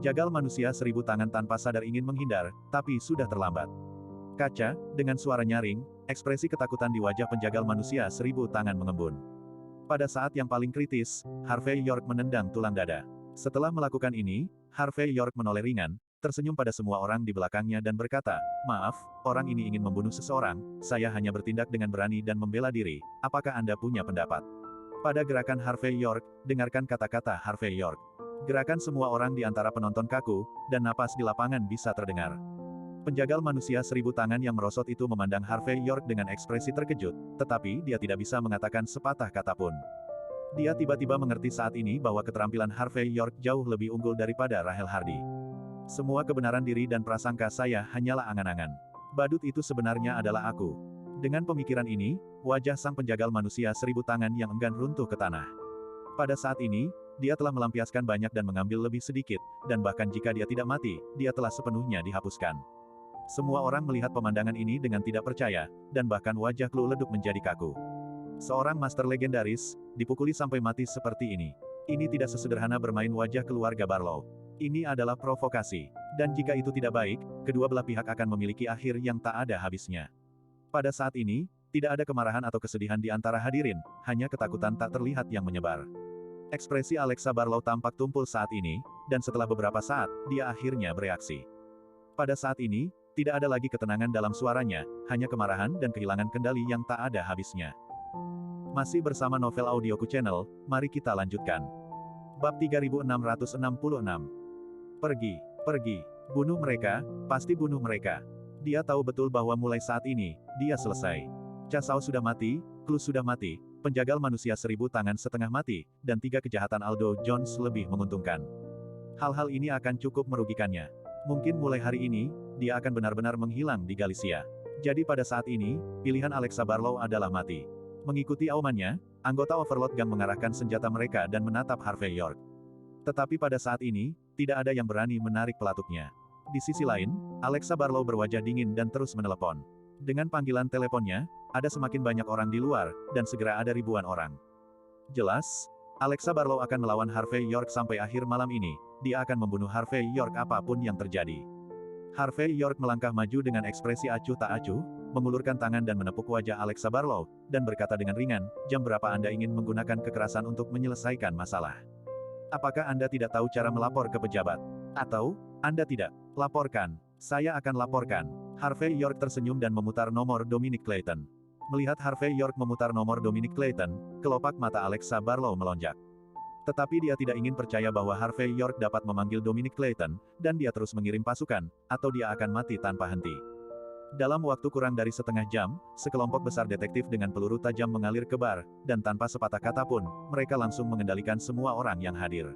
Jagal manusia 1000 tangan tanpa sadar ingin menghindar, tapi sudah terlambat. Kaca, dengan suara nyaring, ekspresi ketakutan di wajah penjagal manusia 1000 tangan mengembun. Pada saat yang paling kritis, Harvey York menendang tulang dada. Setelah melakukan ini, Harvey York menoleh ringan, tersenyum pada semua orang di belakangnya dan berkata, "Maaf, orang ini ingin membunuh seseorang, saya hanya bertindak dengan berani dan membela diri, apakah Anda punya pendapat?" Pada gerakan Harvey York, dengarkan kata-kata Harvey York. Gerakan semua orang di antara penonton kaku, dan napas di lapangan bisa terdengar. Penjagal manusia 1000 tangan yang merosot itu memandang Harvey York dengan ekspresi terkejut, tetapi dia tidak bisa mengatakan sepatah kata pun. Dia tiba-tiba mengerti saat ini bahwa keterampilan Harvey York jauh lebih unggul daripada Rahel Hardy. Semua kebenaran diri dan prasangka saya hanyalah angan-angan. Badut itu sebenarnya adalah aku. Dengan pemikiran ini, wajah sang penjagal manusia 1000 tangan yang enggan runtuh ke tanah. Pada saat ini, dia telah melampiaskan banyak dan mengambil lebih sedikit, dan bahkan jika dia tidak mati, dia telah sepenuhnya dihapuskan. Semua orang melihat pemandangan ini dengan tidak percaya, dan bahkan wajah Clue Leduk menjadi kaku. Seorang master legendaris, dipukuli sampai mati seperti ini. Ini tidak sesederhana bermain wajah keluarga Barlow. Ini adalah provokasi. Dan jika itu tidak baik, kedua belah pihak akan memiliki akhir yang tak ada habisnya. Pada saat ini, tidak ada kemarahan atau kesedihan di antara hadirin, hanya ketakutan tak terlihat yang menyebar. Ekspresi Alexa Barlow tampak tumpul saat ini, dan setelah beberapa saat, dia akhirnya bereaksi. Pada saat ini, tidak ada lagi ketenangan dalam suaranya, hanya kemarahan dan kehilangan kendali yang tak ada habisnya. Masih bersama Novel Audioku Channel, mari kita lanjutkan. Bab 3666. Pergi, pergi, bunuh mereka, pasti bunuh mereka. Dia tahu betul bahwa mulai saat ini, dia selesai. Casau sudah mati, Clue sudah mati, penjagal manusia 1000 tangan setengah mati, dan 3 kejahatan Aldo Jones lebih menguntungkan. Hal-hal ini akan cukup merugikannya. Mungkin mulai hari ini, dia akan benar-benar menghilang di Galicia. Jadi pada saat ini, pilihan Alexa Barlow adalah mati. Mengikuti aumannya, anggota Overlord Gang mengarahkan senjata mereka dan menatap Harvey York. Tetapi pada saat ini, tidak ada yang berani menarik pelatuknya. Di sisi lain, Alexa Barlow berwajah dingin dan terus menelepon. Dengan panggilan teleponnya, ada semakin banyak orang di luar, dan segera ada ribuan orang. Jelas, Alexa Barlow akan melawan Harvey York sampai akhir malam ini, dia akan membunuh Harvey York apapun yang terjadi. Harvey York melangkah maju dengan ekspresi acuh tak acuh, mengulurkan tangan dan menepuk wajah Alexa Barlow, dan berkata dengan ringan, "Jam berapa Anda ingin menggunakan kekerasan untuk menyelesaikan masalah? Apakah Anda tidak tahu cara melapor ke pejabat? Atau, Anda tidak? Laporkan. Saya akan laporkan." Harvey York tersenyum dan memutar nomor Dominic Clayton. Melihat Harvey York memutar nomor Dominic Clayton, kelopak mata Alexa Barlow melonjak. Tetapi dia tidak ingin percaya bahwa Harvey York dapat memanggil Dominic Clayton, dan dia terus mengirim pasukan, atau dia akan mati tanpa henti. Dalam waktu kurang dari setengah jam, sekelompok besar detektif dengan peluru tajam mengalir ke bar, dan tanpa sepatah kata pun, mereka langsung mengendalikan semua orang yang hadir.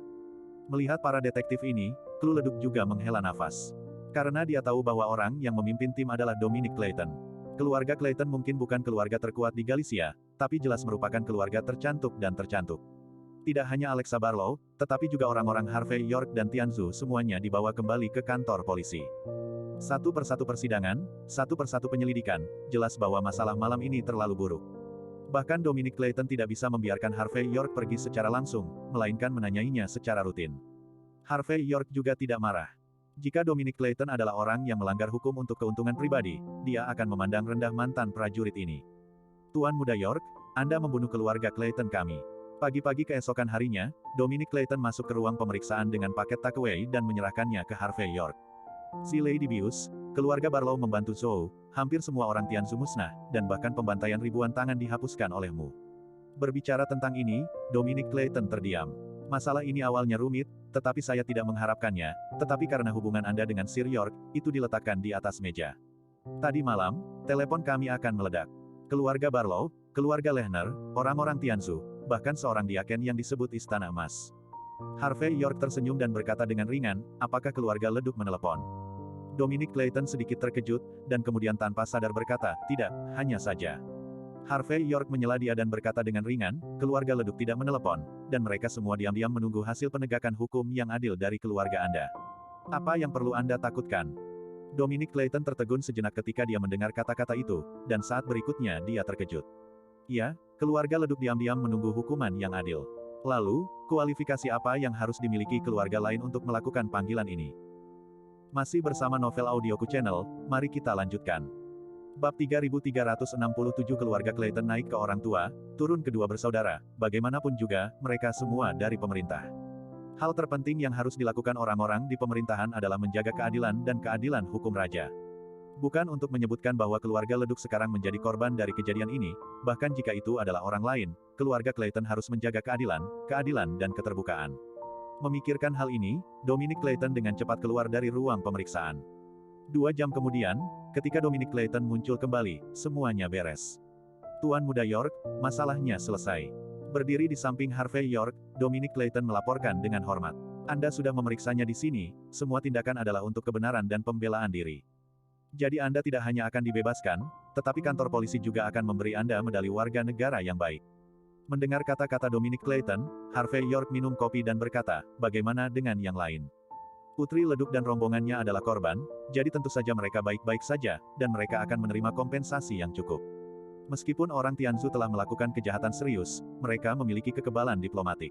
Melihat para detektif ini, Clue Leduk juga menghela nafas. Karena dia tahu bahwa orang yang memimpin tim adalah Dominic Clayton. Keluarga Clayton mungkin bukan keluarga terkuat di Galicia, tapi jelas merupakan keluarga tercantik dan tercantik. Tidak hanya Alexa Barlow, tetapi juga orang-orang Harvey York dan Tianzu semuanya dibawa kembali ke kantor polisi. Satu persatu persidangan, satu persatu penyelidikan, jelas bahwa masalah malam ini terlalu buruk. Bahkan Dominic Clayton tidak bisa membiarkan Harvey York pergi secara langsung, melainkan menanyainya secara rutin. Harvey York juga tidak marah. Jika Dominic Clayton adalah orang yang melanggar hukum untuk keuntungan pribadi, dia akan memandang rendah mantan prajurit ini. "Tuan Muda York, Anda membunuh keluarga Clayton kami." Pagi-pagi keesokan harinya, Dominic Clayton masuk ke ruang pemeriksaan dengan paket takeaway dan menyerahkannya ke Harvey York. Si Lady Bius, keluarga Barlow membantu Zhou, hampir semua orang Tianzu musnah, dan bahkan pembantaian ribuan tangan dihapuskan olehmu. Berbicara tentang ini, Dominic Clayton terdiam. Masalah ini awalnya rumit, tetapi saya tidak mengharapkannya, tetapi karena hubungan Anda dengan Sir York, itu diletakkan di atas meja. Tadi malam, telepon kami akan meledak. Keluarga Barlow, keluarga Lehner, orang-orang Tianzu, bahkan seorang diaken yang disebut Istana Emas. Harvey York tersenyum dan berkata dengan ringan, "Apakah keluarga Leduk menelepon?" Dominic Clayton sedikit terkejut, dan kemudian tanpa sadar berkata, "Tidak, hanya saja." Harvey York menyela dia dan berkata dengan ringan, "Keluarga Leduk tidak menelepon, dan mereka semua diam-diam menunggu hasil penegakan hukum yang adil dari keluarga Anda. Apa yang perlu Anda takutkan?" Dominic Clayton tertegun sejenak ketika dia mendengar kata-kata itu, dan saat berikutnya dia terkejut. "Ya, keluarga Leduk diam-diam menunggu hukuman yang adil. Lalu, kualifikasi apa yang harus dimiliki keluarga lain untuk melakukan panggilan ini?" Masih bersama Novel Audioku Channel, mari kita lanjutkan. Bab 3367 Keluarga Clayton naik ke orang tua, turun kedua bersaudara, bagaimanapun juga, mereka semua dari pemerintah. Hal terpenting yang harus dilakukan orang-orang di pemerintahan adalah menjaga keadilan dan keadilan hukum raja. Bukan untuk menyebutkan bahwa keluarga Leduk sekarang menjadi korban dari kejadian ini, bahkan jika itu adalah orang lain, keluarga Clayton harus menjaga keadilan, keadilan dan keterbukaan. Memikirkan hal ini, Dominic Clayton dengan cepat keluar dari ruang pemeriksaan. 2 jam kemudian, ketika Dominic Clayton muncul kembali, semuanya beres. "Tuan Muda York, masalahnya selesai." Berdiri di samping Harvey York, Dominic Clayton melaporkan dengan hormat. "Anda sudah memeriksanya di sini, semua tindakan adalah untuk kebenaran dan pembelaan diri. Jadi Anda tidak hanya akan dibebaskan, tetapi kantor polisi juga akan memberi Anda medali warga negara yang baik." Mendengar kata-kata Dominic Clayton, Harvey York minum kopi dan berkata, "Bagaimana dengan yang lain? Putri Leduk dan rombongannya adalah korban, jadi tentu saja mereka baik-baik saja, dan mereka akan menerima kompensasi yang cukup. Meskipun orang Tianzu telah melakukan kejahatan serius, mereka memiliki kekebalan diplomatik.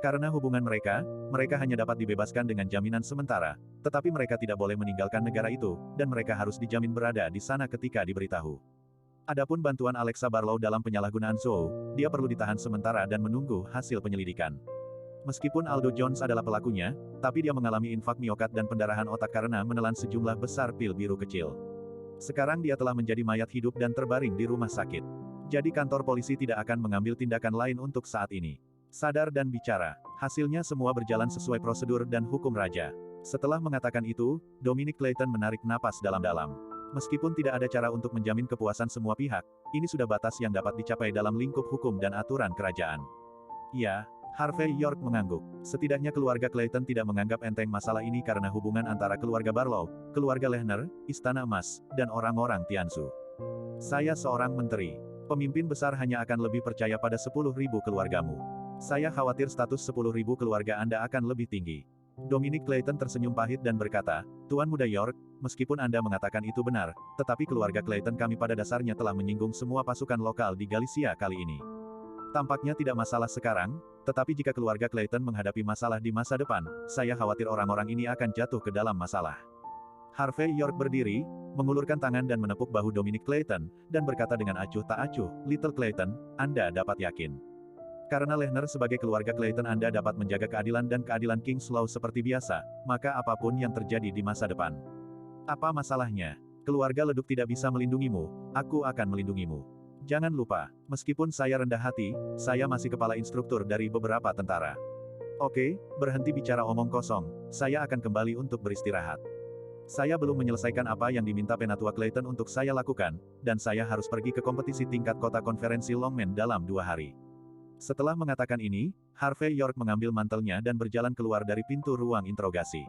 Karena hubungan mereka, mereka hanya dapat dibebaskan dengan jaminan sementara, tetapi mereka tidak boleh meninggalkan negara itu, dan mereka harus dijamin berada di sana ketika diberitahu." Adapun bantuan Alexa Barlow dalam penyalahgunaan Zhou, dia perlu ditahan sementara dan menunggu hasil penyelidikan. Meskipun Aldo Jones adalah pelakunya, tapi dia mengalami infak miokard dan pendarahan otak karena menelan sejumlah besar pil biru kecil. Sekarang dia telah menjadi mayat hidup dan terbaring di rumah sakit. Jadi kantor polisi tidak akan mengambil tindakan lain untuk saat ini. Sadar dan bicara. Hasilnya semua berjalan sesuai prosedur dan hukum raja. Setelah mengatakan itu, Dominic Clayton menarik napas dalam-dalam. Meskipun tidak ada cara untuk menjamin kepuasan semua pihak, ini sudah batas yang dapat dicapai dalam lingkup hukum dan aturan kerajaan. Ya, Harvey York mengangguk. Setidaknya keluarga Clayton tidak menganggap enteng masalah ini karena hubungan antara keluarga Barlow, keluarga Lehner, Istana Emas, dan orang-orang Tianzu. Saya seorang menteri. Pemimpin besar hanya akan lebih percaya pada 10.000 keluargamu. Saya khawatir status 10.000 keluarga Anda akan lebih tinggi. Dominic Clayton tersenyum pahit dan berkata, Tuan Muda York, meskipun Anda mengatakan itu benar, tetapi keluarga Clayton kami pada dasarnya telah menyinggung semua pasukan lokal di Galicia kali ini. Tampaknya tidak masalah sekarang, tetapi jika keluarga Clayton menghadapi masalah di masa depan, saya khawatir orang-orang ini akan jatuh ke dalam masalah. Harvey York berdiri, mengulurkan tangan dan menepuk bahu Dominic Clayton, dan berkata dengan acuh tak acuh, Little Clayton, Anda dapat yakin. Karena Lehner sebagai keluarga Clayton Anda dapat menjaga keadilan dan keadilan King's Law seperti biasa, maka apapun yang terjadi di masa depan. Apa masalahnya? Keluarga Leduk tidak bisa melindungimu, aku akan melindungimu. Jangan lupa, meskipun saya rendah hati, saya masih kepala instruktur dari beberapa tentara. Oke, berhenti bicara omong kosong, saya akan kembali untuk beristirahat. Saya belum menyelesaikan apa yang diminta Penatua Clayton untuk saya lakukan, dan saya harus pergi ke kompetisi tingkat kota konferensi Longmen dalam 2 hari. Setelah mengatakan ini, Harvey York mengambil mantelnya dan berjalan keluar dari pintu ruang interogasi.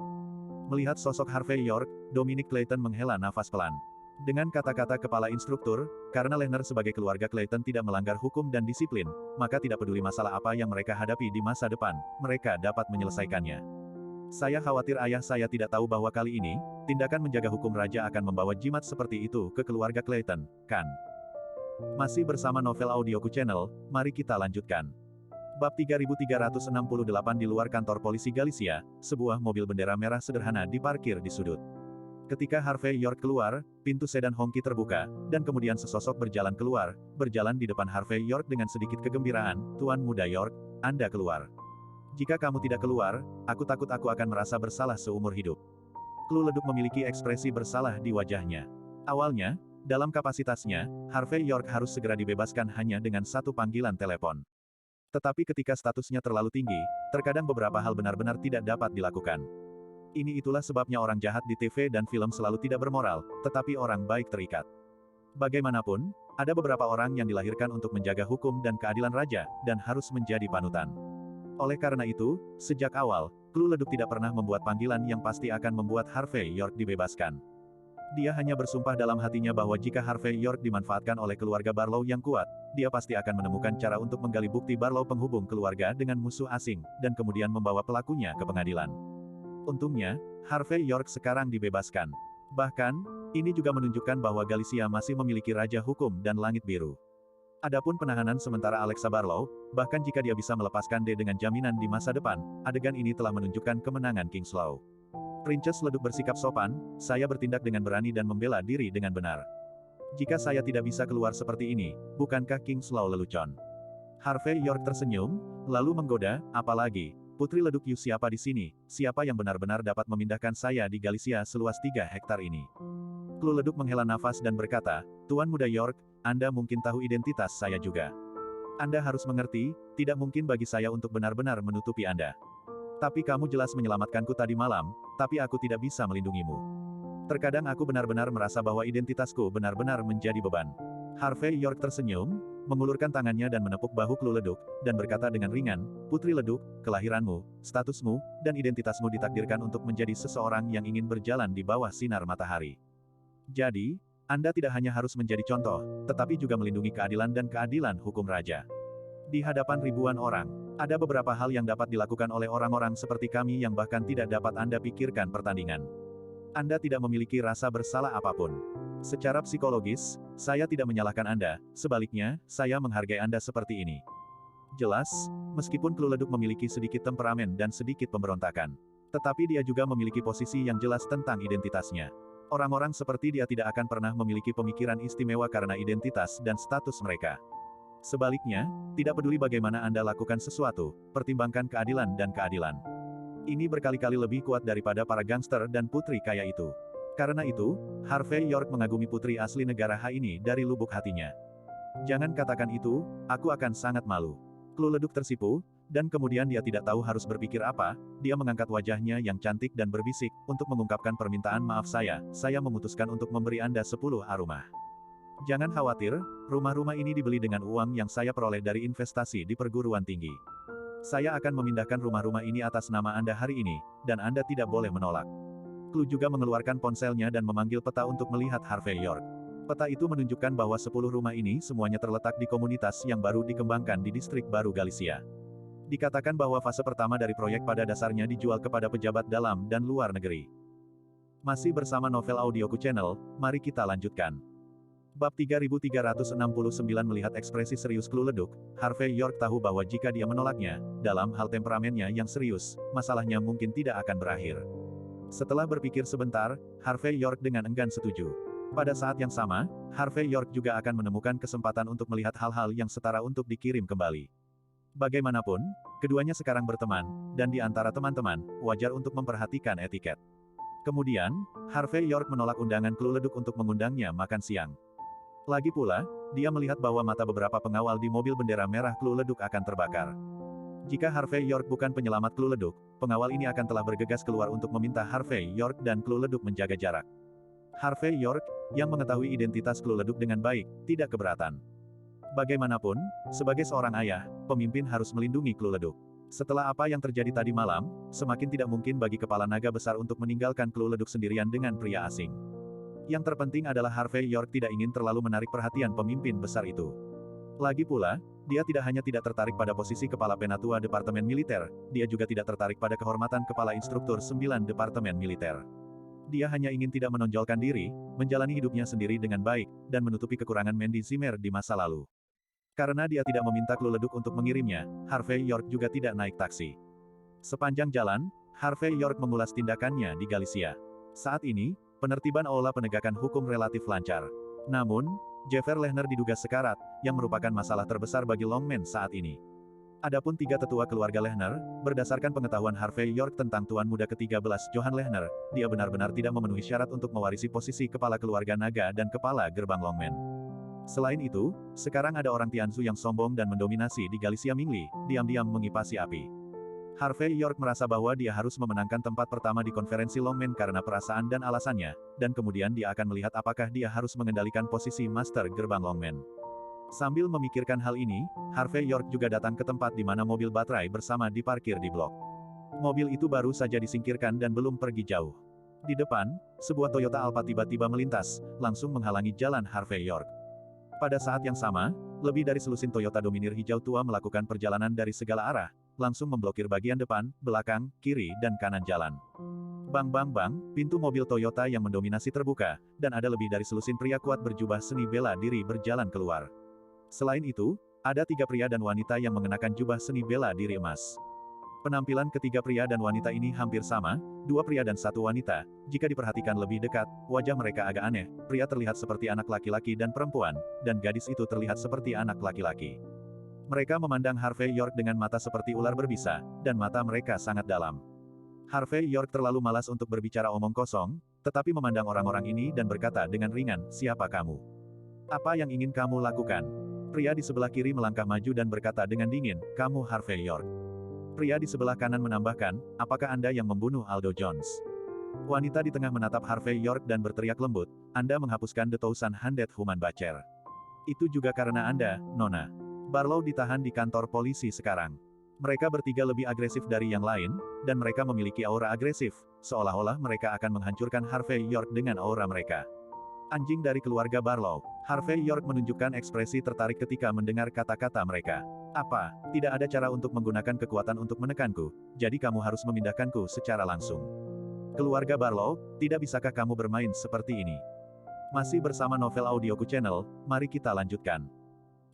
Melihat sosok Harvey York, Dominic Clayton menghela nafas pelan. Dengan kata-kata kepala instruktur, karena Lehner sebagai keluarga Clayton tidak melanggar hukum dan disiplin, maka tidak peduli masalah apa yang mereka hadapi di masa depan, mereka dapat menyelesaikannya. Saya khawatir ayah saya tidak tahu bahwa kali ini, tindakan menjaga hukum raja akan membawa jimat seperti itu ke keluarga Clayton, kan? Masih bersama Novel Audioku Channel, mari kita lanjutkan. Bab 3368 di luar kantor polisi Galicia, sebuah mobil bendera merah sederhana diparkir di sudut. Ketika Harvey York keluar, pintu sedan Hongki terbuka, dan kemudian sesosok berjalan keluar, berjalan di depan Harvey York dengan sedikit kegembiraan, Tuan Muda York, Anda keluar. Jika kamu tidak keluar, aku takut aku akan merasa bersalah seumur hidup. Klu Leduk memiliki ekspresi bersalah di wajahnya. Awalnya, dalam kapasitasnya, Harvey York harus segera dibebaskan hanya dengan satu panggilan telepon. Tetapi ketika statusnya terlalu tinggi, terkadang beberapa hal benar-benar tidak dapat dilakukan. Itulah sebabnya orang jahat di TV dan film selalu tidak bermoral, tetapi orang baik terikat. Bagaimanapun, ada beberapa orang yang dilahirkan untuk menjaga hukum dan keadilan raja, dan harus menjadi panutan. Oleh karena itu, sejak awal, Klu Leduk tidak pernah membuat panggilan yang pasti akan membuat Harvey York dibebaskan. Dia hanya bersumpah dalam hatinya bahwa jika Harvey York dimanfaatkan oleh keluarga Barlow yang kuat, dia pasti akan menemukan cara untuk menggali bukti Barlow penghubung keluarga dengan musuh asing, dan kemudian membawa pelakunya ke pengadilan. Untungnya, Harvey York sekarang dibebaskan. Bahkan, ini juga menunjukkan bahwa Galicia masih memiliki Raja Hukum dan Langit Biru. Adapun penahanan sementara Alexa Barlow, bahkan jika dia bisa melepaskan D dengan jaminan di masa depan, adegan ini telah menunjukkan kemenangan King's Law. Princess Leduk bersikap sopan, saya bertindak dengan berani dan membela diri dengan benar. Jika saya tidak bisa keluar seperti ini, bukankah King's Law lelucon? Harvey York tersenyum, lalu menggoda, apalagi, Putri Leduk Yu siapa di sini, siapa yang benar-benar dapat memindahkan saya di Galicia seluas 3 hektar ini? Klu Leduk menghela nafas dan berkata, Tuan Muda York, Anda mungkin tahu identitas saya juga. Anda harus mengerti, tidak mungkin bagi saya untuk benar-benar menutupi Anda. Tapi kamu jelas menyelamatkanku tadi malam, tapi aku tidak bisa melindungimu. Terkadang aku benar-benar merasa bahwa identitasku benar-benar menjadi beban. Harvey York tersenyum, mengulurkan tangannya dan menepuk bahu Klu Leduk, dan berkata dengan ringan, Putri Leduk, kelahiranmu, statusmu, dan identitasmu ditakdirkan untuk menjadi seseorang yang ingin berjalan di bawah sinar matahari. Jadi, Anda tidak hanya harus menjadi contoh, tetapi juga melindungi keadilan dan keadilan hukum raja. Di hadapan ribuan orang, ada beberapa hal yang dapat dilakukan oleh orang-orang seperti kami yang bahkan tidak dapat Anda pikirkan pertandingan. Anda tidak memiliki rasa bersalah apapun. Secara psikologis, saya tidak menyalahkan Anda, sebaliknya, saya menghargai Anda seperti ini. Jelas, meskipun Klu Leduk memiliki sedikit temperamen dan sedikit pemberontakan. Tetapi dia juga memiliki posisi yang jelas tentang identitasnya. Orang-orang seperti dia tidak akan pernah memiliki pemikiran istimewa karena identitas dan status mereka. Sebaliknya, tidak peduli bagaimana Anda lakukan sesuatu, pertimbangkan keadilan dan keadilan. Ini berkali-kali lebih kuat daripada para gangster dan putri kaya itu. Karena itu, Harvey York mengagumi putri asli negara H ini dari lubuk hatinya. Jangan katakan itu, aku akan sangat malu. Clue leduk tersipu, dan kemudian dia tidak tahu harus berpikir apa, dia mengangkat wajahnya yang cantik dan berbisik, untuk mengungkapkan permintaan maaf saya memutuskan untuk memberi Anda 10 rumah. Jangan khawatir, rumah-rumah ini dibeli dengan uang yang saya peroleh dari investasi di perguruan tinggi. Saya akan memindahkan rumah-rumah ini atas nama Anda hari ini, dan Anda tidak boleh menolak. Clue juga mengeluarkan ponselnya dan memanggil peta untuk melihat Harvey York. Peta itu menunjukkan bahwa 10 rumah ini semuanya terletak di komunitas yang baru dikembangkan di distrik baru Galicia. Dikatakan bahwa fase pertama dari proyek pada dasarnya dijual kepada pejabat dalam dan luar negeri. Masih bersama Novel Audioku Channel, mari kita lanjutkan. Bab 3369 melihat ekspresi serius Clue leduk, Harvey York tahu bahwa jika dia menolaknya, dalam hal temperamennya yang serius, masalahnya mungkin tidak akan berakhir. Setelah berpikir sebentar, Harvey York dengan enggan setuju. Pada saat yang sama, Harvey York juga akan menemukan kesempatan untuk melihat hal-hal yang setara untuk dikirim kembali. Bagaimanapun, keduanya sekarang berteman, dan di antara teman-teman, wajar untuk memperhatikan etiket. Kemudian, Harvey York menolak undangan Clue leduk untuk mengundangnya makan siang. Lagi pula, dia melihat bahwa mata beberapa pengawal di mobil bendera merah Clue leduk akan terbakar. Jika Harvey York bukan penyelamat Clue leduk, pengawal ini akan telah bergegas keluar untuk meminta Harvey York dan Clue leduk menjaga jarak. Harvey York, yang mengetahui identitas Clue leduk dengan baik, tidak keberatan. Bagaimanapun, sebagai seorang ayah, pemimpin harus melindungi Clue leduk. Setelah apa yang terjadi tadi malam, semakin tidak mungkin bagi kepala naga besar untuk meninggalkan Clue leduk sendirian dengan pria asing. Yang terpenting adalah Harvey York tidak ingin terlalu menarik perhatian pemimpin besar itu. Lagi pula, dia tidak hanya tidak tertarik pada posisi kepala penatua Departemen Militer, dia juga tidak tertarik pada kehormatan kepala instruktur 9 Departemen Militer. Dia hanya ingin tidak menonjolkan diri, menjalani hidupnya sendiri dengan baik, dan menutupi kekurangan Mandy Zimmer di masa lalu. Karena dia tidak meminta Clue leduk untuk mengirimnya, Harvey York juga tidak naik taksi. Sepanjang jalan, Harvey York mengulas tindakannya di Galicia. Saat ini, penertiban aula penegakan hukum relatif lancar. Namun, Jeffer Lehner diduga sekarat, yang merupakan masalah terbesar bagi Longman saat ini. Adapun 3 tetua keluarga Lehner, berdasarkan pengetahuan Harvey York tentang tuan muda ke-13 Johan Lehner, dia benar-benar tidak memenuhi syarat untuk mewarisi posisi kepala keluarga naga dan kepala gerbang Longman. Selain itu, sekarang ada orang Tianzu yang sombong dan mendominasi di Galicia Mingli, diam-diam mengipasi api. Harvey York merasa bahwa dia harus memenangkan tempat pertama di konferensi Longman karena perasaan dan alasannya, dan kemudian dia akan melihat apakah dia harus mengendalikan posisi Master Gerbang Longman. Sambil memikirkan hal ini, Harvey York juga datang ke tempat di mana mobil baterai bersama diparkir di blok. Mobil itu baru saja disingkirkan dan belum pergi jauh. Di depan, sebuah Toyota Alphard tiba-tiba melintas, langsung menghalangi jalan Harvey York. Pada saat yang sama, lebih dari selusin Toyota Dominar hijau tua melakukan perjalanan dari segala arah, langsung memblokir bagian depan, belakang, kiri, dan kanan jalan. Bang bang bang, pintu mobil Toyota yang mendominasi terbuka, dan ada lebih dari selusin pria kuat berjubah seni bela diri berjalan keluar. Selain itu, ada 3 pria dan wanita yang mengenakan jubah seni bela diri emas. Penampilan ketiga pria dan wanita ini hampir sama, 2 pria dan 1 wanita. Jika diperhatikan lebih dekat, wajah mereka agak aneh. Pria terlihat seperti anak laki-laki dan perempuan, dan gadis itu terlihat seperti anak laki-laki. Mereka memandang Harvey York dengan mata seperti ular berbisa, dan mata mereka sangat dalam. Harvey York terlalu malas untuk berbicara omong kosong, tetapi memandang orang-orang ini dan berkata dengan ringan, "Siapa kamu? Apa yang ingin kamu lakukan?" Pria di sebelah kiri melangkah maju dan berkata dengan dingin, "Kamu Harvey York." Pria di sebelah kanan menambahkan, "Apakah Anda yang membunuh Aldo Jones?" Wanita di tengah menatap Harvey York dan berteriak lembut, "Anda menghapuskan The Thousand Hundred Human Bacher. Itu juga karena Anda, Nona. Barlow ditahan di kantor polisi sekarang." Mereka bertiga lebih agresif dari yang lain, dan mereka memiliki aura agresif, seolah-olah mereka akan menghancurkan Harvey York dengan aura mereka. Anjing dari keluarga Barlow. Harvey York menunjukkan ekspresi tertarik ketika mendengar kata-kata mereka. "Apa? Tidak ada cara untuk menggunakan kekuatan untuk menekanku, jadi kamu harus memindahkanku secara langsung." Keluarga Barlow, tidak bisakah kamu bermain seperti ini? Masih bersama Novel Audioku Channel, mari kita lanjutkan.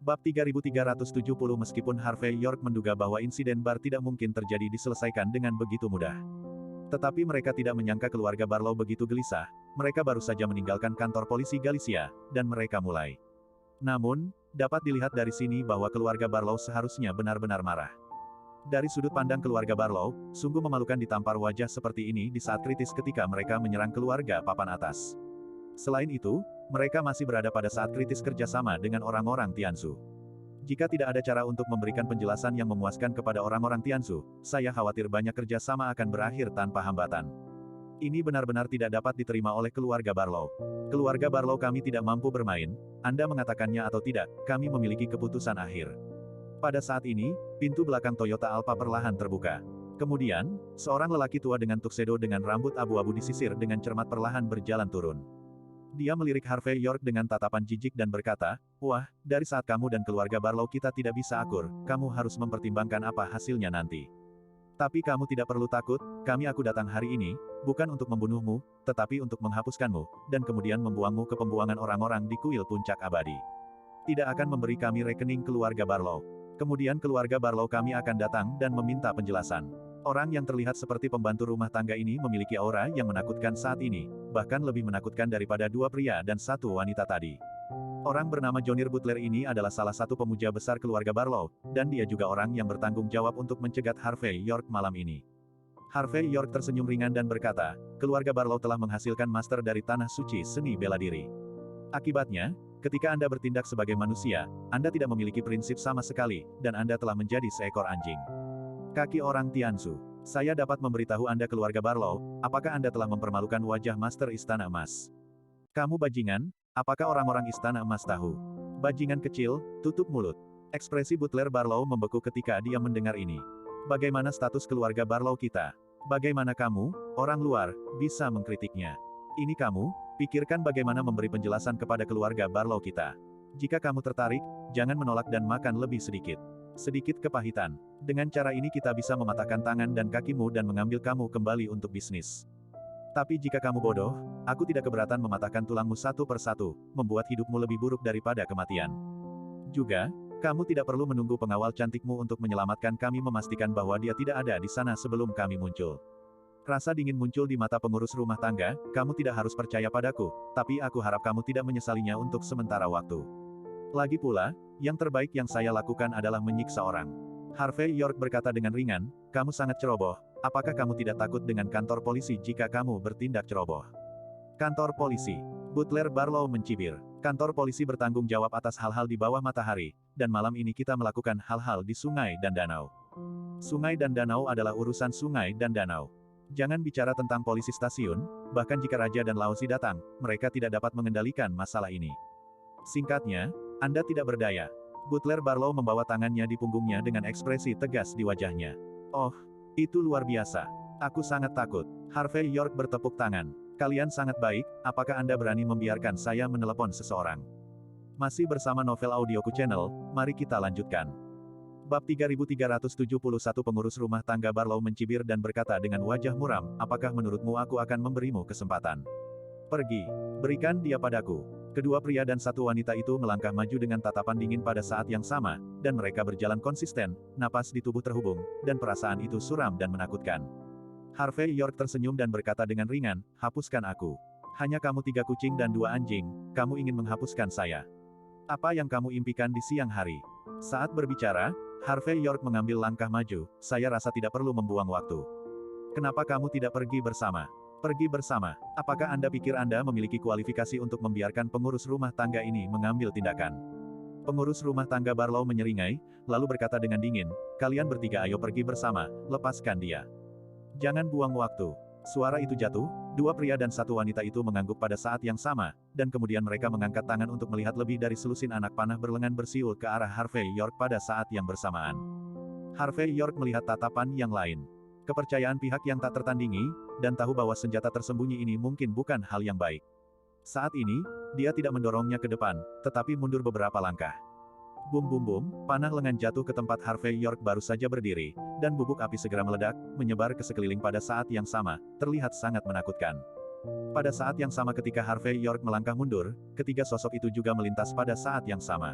Bab 3370 Meskipun Harvey York menduga bahwa insiden bar tidak mungkin terjadi diselesaikan dengan begitu mudah. Tetapi mereka tidak menyangka keluarga Barlow begitu gelisah, mereka baru saja meninggalkan kantor polisi Galicia, dan mereka mulai. Namun, dapat dilihat dari sini bahwa keluarga Barlow seharusnya benar-benar marah. Dari sudut pandang keluarga Barlow, sungguh memalukan ditampar wajah seperti ini di saat kritis ketika mereka menyerang keluarga papan atas. Selain itu, mereka masih berada pada saat kritis kerjasama dengan orang-orang Tianzu. Jika tidak ada cara untuk memberikan penjelasan yang memuaskan kepada orang-orang Tianzu, saya khawatir banyak kerjasama akan berakhir tanpa hambatan. Ini benar-benar tidak dapat diterima oleh keluarga Barlow. Keluarga Barlow, kami tidak mampu bermain, Anda mengatakannya atau tidak, kami memiliki keputusan akhir. Pada saat ini, pintu belakang Toyota Alphard perlahan terbuka. Kemudian, seorang lelaki tua dengan tuxedo dengan rambut abu-abu disisir dengan cermat perlahan berjalan turun. Dia melirik Harvey York dengan tatapan jijik dan berkata, "Wah, dari saat kamu dan keluarga Barlow kita tidak bisa akur, kamu harus mempertimbangkan apa hasilnya nanti. Tapi kamu tidak perlu takut, aku datang hari ini, bukan untuk membunuhmu, tetapi untuk menghapuskanmu, dan kemudian membuangmu ke pembuangan orang-orang di kuil puncak abadi. Tidak akan memberi kami rekening keluarga Barlow. Kemudian keluarga Barlow kami akan datang dan meminta penjelasan." Orang yang terlihat seperti pembantu rumah tangga ini memiliki aura yang menakutkan saat ini, bahkan lebih menakutkan daripada dua pria dan satu wanita tadi. Orang bernama Johnny Butler ini adalah salah satu pemuja besar keluarga Barlow, dan dia juga orang yang bertanggung jawab untuk mencegat Harvey York malam ini. Harvey York tersenyum ringan dan berkata, "Keluarga Barlow telah menghasilkan master dari tanah suci seni bela diri. Akibatnya, ketika Anda bertindak sebagai manusia, Anda tidak memiliki prinsip sama sekali, dan Anda telah menjadi seekor anjing." Kaki orang Tianzu. "Saya dapat memberitahu Anda keluarga Barlow, apakah Anda telah mempermalukan wajah Master Istana Emas? Kamu bajingan, apakah orang-orang Istana Emas tahu? Bajingan kecil, tutup mulut." Ekspresi Butler Barlow membeku ketika dia mendengar ini. "Bagaimana status keluarga Barlow kita? Bagaimana kamu, orang luar, bisa mengkritiknya? Ini kamu, pikirkan bagaimana memberi penjelasan kepada keluarga Barlow kita. Jika kamu tertarik, jangan menolak dan makan lebih sedikit. Sedikit kepahitan. Dengan cara ini kita bisa mematahkan tangan dan kakimu dan mengambil kamu kembali untuk bisnis. Tapi jika kamu bodoh, aku tidak keberatan mematahkan tulangmu satu persatu, membuat hidupmu lebih buruk daripada kematian. Juga, kamu tidak perlu menunggu pengawal cantikmu untuk menyelamatkan kami memastikan bahwa dia tidak ada di sana sebelum kami muncul." Rasa dingin muncul di mata pengurus rumah tangga, "Kamu tidak harus percaya padaku, tapi aku harap kamu tidak menyesalinya untuk sementara waktu. Lagi pula, yang terbaik yang saya lakukan adalah menyiksa orang." Harvey York berkata dengan ringan, "Kamu sangat ceroboh, apakah kamu tidak takut dengan kantor polisi jika kamu bertindak ceroboh?" Kantor polisi. Butler Barlow mencibir. "Kantor polisi bertanggung jawab atas hal-hal di bawah matahari, dan malam ini kita melakukan hal-hal di sungai dan danau. Sungai dan danau adalah urusan sungai dan danau. Jangan bicara tentang polisi stasiun, bahkan jika Raja dan Laozi datang, mereka tidak dapat mengendalikan masalah ini. Singkatnya, Anda tidak berdaya." Butler Barlow membawa tangannya di punggungnya dengan ekspresi tegas di wajahnya. "Oh, itu luar biasa. Aku sangat takut." Harvey York bertepuk tangan. "Kalian sangat baik, apakah Anda berani membiarkan saya menelepon seseorang?" Masih bersama Novel Audioku Channel, mari kita lanjutkan. Bab 3371 Pengurus rumah tangga Barlow mencibir dan berkata dengan wajah muram, "Apakah menurutmu aku akan memberimu kesempatan? Pergi. Berikan dia padaku." Kedua pria dan satu wanita itu melangkah maju dengan tatapan dingin pada saat yang sama, dan mereka berjalan konsisten, napas di tubuh terhubung, dan perasaan itu suram dan menakutkan. Harvey York tersenyum dan berkata dengan ringan, "Hapuskan aku. Hanya kamu 3 kucing dan 2 anjing, kamu ingin menghapuskan saya. Apa yang kamu impikan di siang hari?" Saat berbicara, Harvey York mengambil langkah maju, "Saya rasa tidak perlu membuang waktu. Kenapa kamu tidak pergi bersama? Pergi bersama. Apakah Anda pikir Anda memiliki kualifikasi untuk membiarkan pengurus rumah tangga ini mengambil tindakan?" Pengurus rumah tangga Barlow menyeringai, lalu berkata dengan dingin, "Kalian bertiga ayo pergi bersama, lepaskan dia. Jangan buang waktu." Suara itu jatuh, dua pria dan satu wanita itu mengangguk pada saat yang sama, dan kemudian mereka mengangkat tangan untuk melihat lebih dari selusin anak panah berlengan bersiul ke arah Harvey York pada saat yang bersamaan. Harvey York melihat tatapan yang lain. Kepercayaan pihak yang tak tertandingi, dan tahu bahwa senjata tersembunyi ini mungkin bukan hal yang baik. Saat ini, dia tidak mendorongnya ke depan, tetapi mundur beberapa langkah. Bum bum bum, panah lengan jatuh ke tempat Harvey York baru saja berdiri, dan bubuk api segera meledak, menyebar ke sekeliling pada saat yang sama, terlihat sangat menakutkan. Pada saat yang sama ketika Harvey York melangkah mundur, ketiga sosok itu juga melintas pada saat yang sama.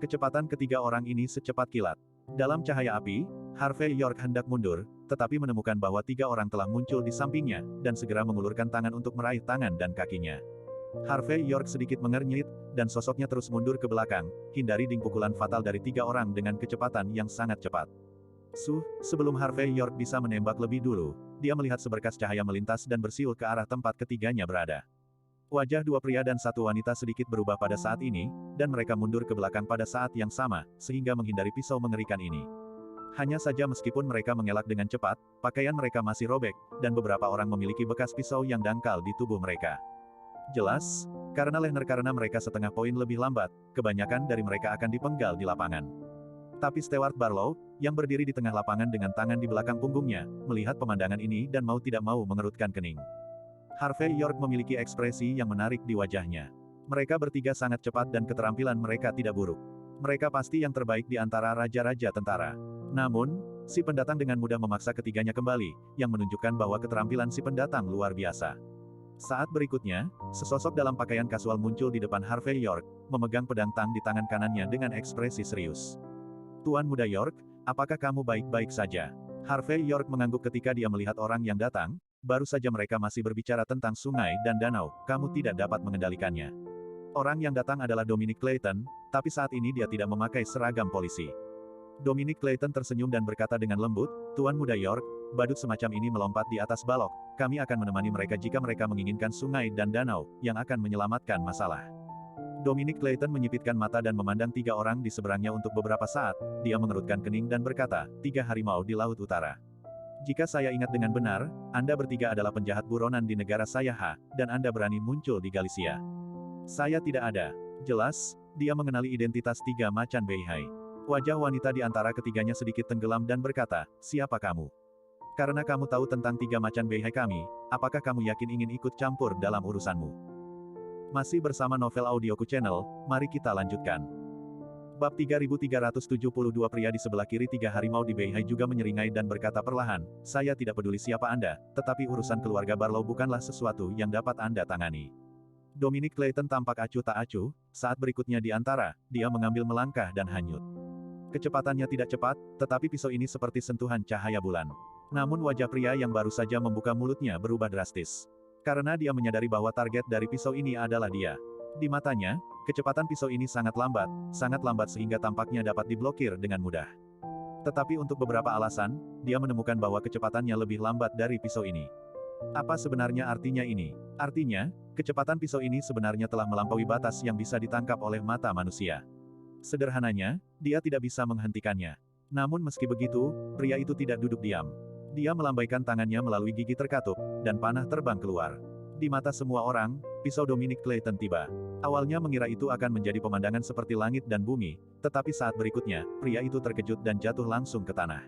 Kecepatan ketiga orang ini secepat kilat. Dalam cahaya api, Harvey York hendak mundur, tetapi menemukan bahwa 3 orang telah muncul di sampingnya, dan segera mengulurkan tangan untuk meraih tangan dan kakinya. Harvey York sedikit mengernyit, dan sosoknya terus mundur ke belakang, hindari ding pukulan fatal dari 3 orang dengan kecepatan yang sangat cepat. Sebelum Harvey York bisa menembak lebih dulu, dia melihat seberkas cahaya melintas dan bersiul ke arah tempat ketiganya berada. Wajah 2 pria dan 1 wanita sedikit berubah pada saat ini, dan mereka mundur ke belakang pada saat yang sama, sehingga menghindari pisau mengerikan ini. Hanya saja meskipun mereka mengelak dengan cepat, pakaian mereka masih robek, dan beberapa orang memiliki bekas pisau yang dangkal di tubuh mereka. Jelas, karena mereka setengah poin lebih lambat, kebanyakan dari mereka akan dipenggal di lapangan. Tapi Stewart Barlow, yang berdiri di tengah lapangan dengan tangan di belakang punggungnya, melihat pemandangan ini dan mau tidak mau mengerutkan kening. Harvey York memiliki ekspresi yang menarik di wajahnya. Mereka bertiga sangat cepat dan keterampilan mereka tidak buruk. Mereka pasti yang terbaik di antara raja-raja tentara. Namun, si pendatang dengan mudah memaksa ketiganya kembali, yang menunjukkan bahwa keterampilan si pendatang luar biasa. Saat berikutnya, sesosok dalam pakaian kasual muncul di depan Harvey York, memegang pedang tang di tangan kanannya dengan ekspresi serius. Tuan Muda York, apakah kamu baik-baik saja? Harvey York mengangguk ketika dia melihat orang yang datang, baru saja mereka masih berbicara tentang sungai dan danau, kamu tidak dapat mengendalikannya. Orang yang datang adalah Dominic Clayton, tapi saat ini dia tidak memakai seragam polisi. Dominic Clayton tersenyum dan berkata dengan lembut, Tuan Muda York, badut semacam ini melompat di atas balok, kami akan menemani mereka jika mereka menginginkan sungai dan danau, yang akan menyelamatkan masalah. Dominic Clayton menyipitkan mata dan memandang 3 orang di seberangnya untuk beberapa saat, dia mengerutkan kening dan berkata, 3 harimau di Laut Utara. Jika saya ingat dengan benar, Anda bertiga adalah penjahat buronan di negara saya dan Anda berani muncul di Galicia. Saya tidak ada. Jelas, dia mengenali identitas 3 macan Beihai. Wajah wanita di antara ketiganya sedikit tenggelam dan berkata, siapa kamu? Karena kamu tahu tentang 3 macan Beihai kami, apakah kamu yakin ingin ikut campur dalam urusanmu? Masih bersama Novel Audioku Channel, mari kita lanjutkan. Bab 3372 pria di sebelah kiri 3 harimau di Beihai juga menyeringai dan berkata perlahan, saya tidak peduli siapa Anda, tetapi urusan keluarga Barlow bukanlah sesuatu yang dapat Anda tangani. Dominic Clayton tampak acuh tak acuh, saat berikutnya di antara, dia mengambil melangkah dan hanyut. Kecepatannya tidak cepat, tetapi pisau ini seperti sentuhan cahaya bulan. Namun wajah pria yang baru saja membuka mulutnya berubah drastis. Karena dia menyadari bahwa target dari pisau ini adalah dia. Di matanya, kecepatan pisau ini sangat lambat sehingga tampaknya dapat diblokir dengan mudah. Tetapi untuk beberapa alasan, dia menemukan bahwa kecepatannya lebih lambat dari pisau ini. Apa sebenarnya artinya ini? Artinya, kecepatan pisau ini sebenarnya telah melampaui batas yang bisa ditangkap oleh mata manusia. Sederhananya, dia tidak bisa menghentikannya. Namun meski begitu, pria itu tidak duduk diam. Dia melambaikan tangannya melalui gigi terkatup, dan panah terbang keluar. Di mata semua orang, pisau Dominic Clayton tiba. Awalnya mengira itu akan menjadi pemandangan seperti langit dan bumi, tetapi saat berikutnya, pria itu terkejut dan jatuh langsung ke tanah.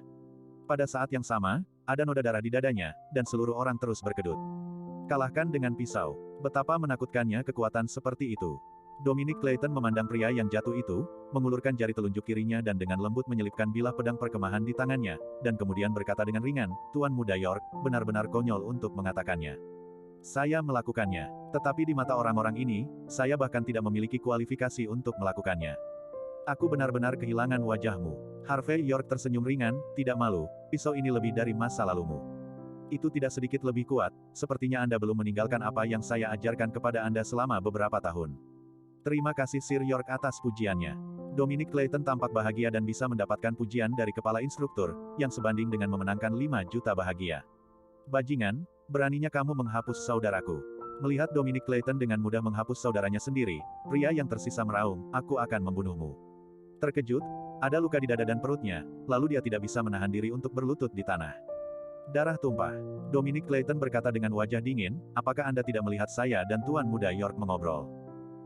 Pada saat yang sama, ada noda darah di dadanya, dan seluruh orang terus berkedut. Kalahkan dengan pisau. Betapa menakutkannya kekuatan seperti itu. Dominic Clayton memandang pria yang jatuh itu, mengulurkan jari telunjuk kirinya dan dengan lembut menyelipkan bilah pedang perkemahan di tangannya, dan kemudian berkata dengan ringan, Tuan Muda York, benar-benar konyol untuk mengatakannya. Saya melakukannya. Tetapi di mata orang-orang ini, saya bahkan tidak memiliki kualifikasi untuk melakukannya. Aku benar-benar kehilangan wajahmu. Harvey York tersenyum ringan, tidak malu, pisau ini lebih dari masa lalumu. Itu tidak sedikit lebih kuat, sepertinya Anda belum meninggalkan apa yang saya ajarkan kepada Anda selama beberapa tahun. Terima kasih Sir York atas pujiannya. Dominic Clayton tampak bahagia dan bisa mendapatkan pujian dari kepala instruktur, yang sebanding dengan memenangkan 5 juta bahagia. Bajingan, beraninya kamu menghapus saudaraku. Melihat Dominic Clayton dengan mudah menghapus saudaranya sendiri, pria yang tersisa meraung, aku akan membunuhmu. Terkejut, ada luka di dada dan perutnya, lalu dia tidak bisa menahan diri untuk berlutut di tanah. Darah tumpah. Dominic Clayton berkata dengan wajah dingin, apakah Anda tidak melihat saya dan Tuan Muda York mengobrol?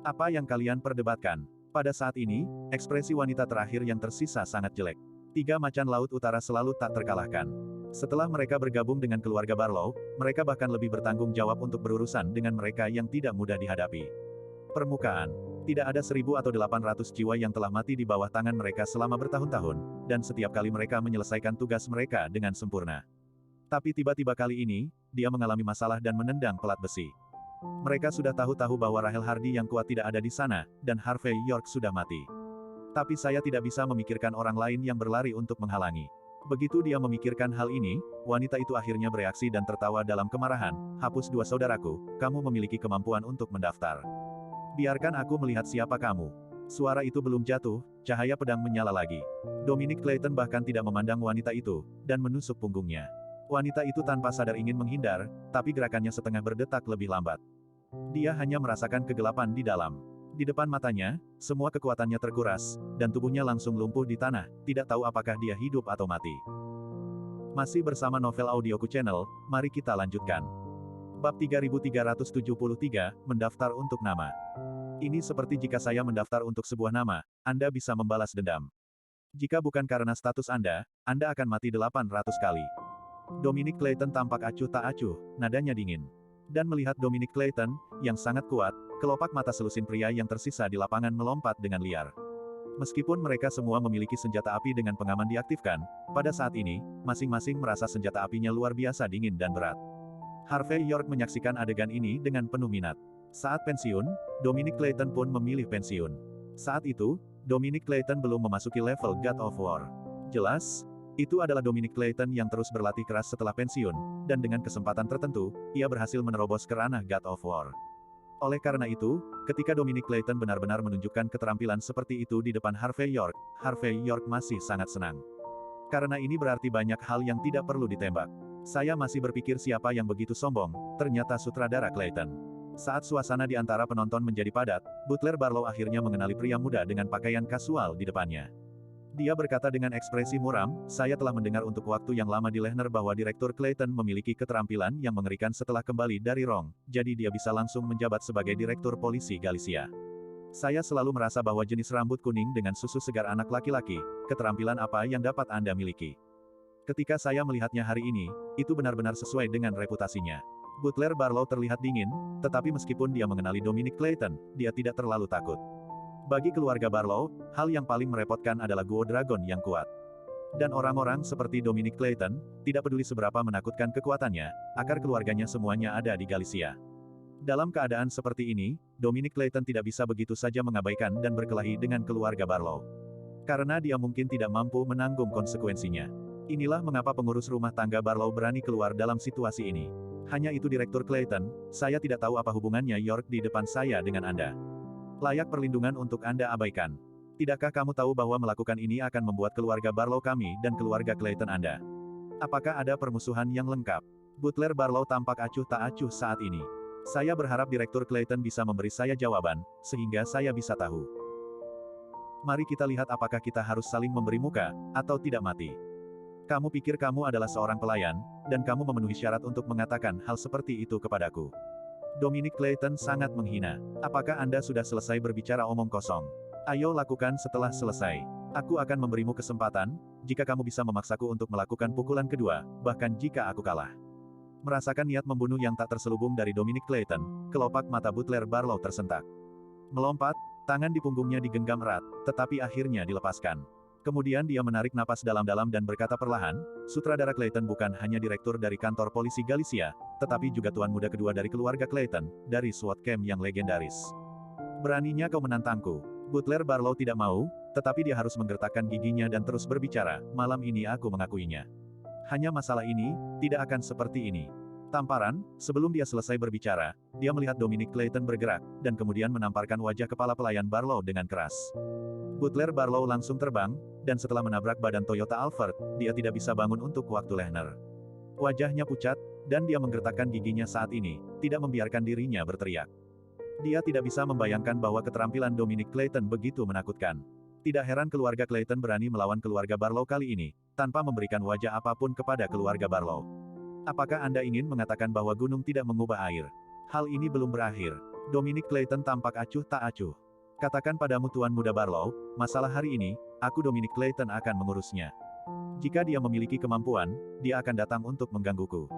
Apa yang kalian perdebatkan? Pada saat ini, ekspresi wanita terakhir yang tersisa sangat jelek. 3 macan Laut Utara selalu tak terkalahkan. Setelah mereka bergabung dengan keluarga Barlow, mereka bahkan lebih bertanggung jawab untuk berurusan dengan mereka yang tidak mudah dihadapi. Permukaan. Tidak ada 1.000 atau 800 jiwa yang telah mati di bawah tangan mereka selama bertahun-tahun, dan setiap kali mereka menyelesaikan tugas mereka dengan sempurna. Tapi tiba-tiba kali ini, dia mengalami masalah dan menendang pelat besi. Mereka sudah tahu-tahu bahwa Rahel Hardy yang kuat tidak ada di sana, dan Harvey York sudah mati. Tapi saya tidak bisa memikirkan orang lain yang berlari untuk menghalangi. Begitu dia memikirkan hal ini, wanita itu akhirnya bereaksi dan tertawa dalam kemarahan. Hapus dua saudaraku, kamu memiliki kemampuan untuk mendaftar. Biarkan aku melihat siapa kamu. Suara itu belum jatuh, cahaya pedang menyala lagi. Dominic Clayton bahkan tidak memandang wanita itu, dan menusuk punggungnya. Wanita itu tanpa sadar ingin menghindar, tapi gerakannya setengah berdetak lebih lambat. Dia hanya merasakan kegelapan di dalam. Di depan matanya, semua kekuatannya terkuras, dan tubuhnya langsung lumpuh di tanah, tidak tahu apakah dia hidup atau mati. Masih bersama Novel Audioku Channel, mari kita lanjutkan. Bab 3373, Mendaftar untuk Nama. Ini seperti jika saya mendaftar untuk sebuah nama, Anda bisa membalas dendam. Jika bukan karena status Anda akan mati 800 kali. Dominic Clayton tampak acuh tak acuh, nadanya dingin. Dan melihat Dominic Clayton, yang sangat kuat, kelopak mata selusin pria yang tersisa di lapangan melompat dengan liar. Meskipun mereka semua memiliki senjata api dengan pengaman diaktifkan, pada saat ini, masing-masing merasa senjata apinya luar biasa dingin dan berat. Harvey York menyaksikan adegan ini dengan penuh minat. Saat pensiun, Dominic Clayton pun memilih pensiun. Saat itu, Dominic Clayton belum memasuki level God of War. Jelas, itu adalah Dominic Clayton yang terus berlatih keras setelah pensiun, dan dengan kesempatan tertentu, ia berhasil menerobos ke ranah God of War. Oleh karena itu, ketika Dominic Clayton benar-benar menunjukkan keterampilan seperti itu di depan Harvey York masih sangat senang. Karena ini berarti banyak hal yang tidak perlu ditembak. Saya masih berpikir siapa yang begitu sombong, ternyata sutradara Clayton. Saat suasana di antara penonton menjadi padat, Butler Barlow akhirnya mengenali pria muda dengan pakaian kasual di depannya. Dia berkata dengan ekspresi muram, saya telah mendengar untuk waktu yang lama di Lehner bahwa Direktur Clayton memiliki keterampilan yang mengerikan setelah kembali dari Rong, jadi dia bisa langsung menjabat sebagai Direktur Polisi Galicia. Saya selalu merasa bahwa jenis rambut kuning dengan susu segar anak laki-laki, keterampilan apa yang dapat Anda miliki. Ketika saya melihatnya hari ini, itu benar-benar sesuai dengan reputasinya. Butler Barlow terlihat dingin, tetapi meskipun dia mengenali Dominic Clayton, dia tidak terlalu takut. Bagi keluarga Barlow, hal yang paling merepotkan adalah Guo Dragon yang kuat. Dan orang-orang seperti Dominic Clayton, tidak peduli seberapa menakutkan kekuatannya, akar keluarganya semuanya ada di Galicia. Dalam keadaan seperti ini, Dominic Clayton tidak bisa begitu saja mengabaikan dan berkelahi dengan keluarga Barlow. Karena dia mungkin tidak mampu menanggung konsekuensinya. Inilah mengapa pengurus rumah tangga Barlow berani keluar dalam situasi ini. Hanya itu Direktur Clayton, saya tidak tahu apa hubungannya York di depan saya dengan Anda. Layak perlindungan untuk Anda abaikan. Tidakkah kamu tahu bahwa melakukan ini akan membuat keluarga Barlow kami dan keluarga Clayton Anda? Apakah ada permusuhan yang lengkap? Butler Barlow tampak acuh tak acuh saat ini. Saya berharap Direktur Clayton bisa memberi saya jawaban, sehingga saya bisa tahu. Mari kita lihat apakah kita harus saling memberi muka, atau tidak mati. Kamu pikir kamu adalah seorang pelayan, dan kamu memenuhi syarat untuk mengatakan hal seperti itu kepadaku. Dominic Clayton sangat menghina. Apakah Anda sudah selesai berbicara omong kosong? Ayo lakukan setelah selesai. Aku akan memberimu kesempatan, jika kamu bisa memaksaku untuk melakukan pukulan kedua, bahkan jika aku kalah. Merasakan niat membunuh yang tak terselubung dari Dominic Clayton, kelopak mata Butler Barlow tersentak. Melompat, tangan di punggungnya digenggam erat, tetapi akhirnya dilepaskan. Kemudian dia menarik napas dalam-dalam dan berkata perlahan, sutradara Clayton bukan hanya direktur dari kantor polisi Galicia, tetapi juga tuan muda kedua dari keluarga Clayton, dari SWAT camp yang legendaris. Beraninya kau menantangku. Butler Barlow tidak mau, tetapi dia harus menggertakkan giginya dan terus berbicara, malam ini aku mengakuinya. Hanya masalah ini, tidak akan seperti ini. Tamparan, sebelum dia selesai berbicara, dia melihat Dominic Clayton bergerak, dan kemudian menamparkan wajah kepala pelayan Barlow dengan keras. Butler Barlow langsung terbang, dan setelah menabrak badan Toyota Alphard, dia tidak bisa bangun untuk waktu Lehner. Wajahnya pucat, dan dia menggertakkan giginya saat ini, tidak membiarkan dirinya berteriak. Dia tidak bisa membayangkan bahwa keterampilan Dominic Clayton begitu menakutkan. Tidak heran keluarga Clayton berani melawan keluarga Barlow kali ini, tanpa memberikan wajah apapun kepada keluarga Barlow. Apakah Anda ingin mengatakan bahwa gunung tidak mengubah air? Hal ini belum berakhir. Dominic Clayton tampak acuh tak acuh. Katakan padamu Tuan Muda Barlow, masalah hari ini, aku Dominic Clayton akan mengurusnya. Jika dia memiliki kemampuan, dia akan datang untuk menggangguku.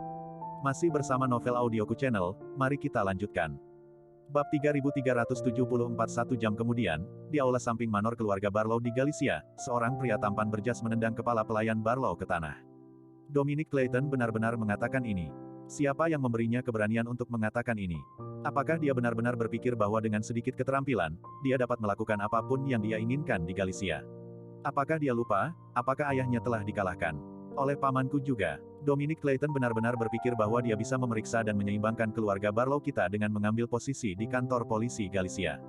Masih bersama Novel Audioku Channel, mari kita lanjutkan. Bab 3374 1 jam kemudian, di aula samping manor keluarga Barlow di Galicia, seorang pria tampan berjas menendang kepala pelayan Barlow ke tanah. Dominic Clayton benar-benar mengatakan ini. Siapa yang memberinya keberanian untuk mengatakan ini? Apakah dia benar-benar berpikir bahwa dengan sedikit keterampilan, dia dapat melakukan apapun yang dia inginkan di Galicia? Apakah dia lupa, apakah ayahnya telah dikalahkan? Oleh pamanku juga. Dominic Clayton benar-benar berpikir bahwa dia bisa memeriksa dan menyeimbangkan keluarga Barlow kita dengan mengambil posisi di kantor polisi Galicia.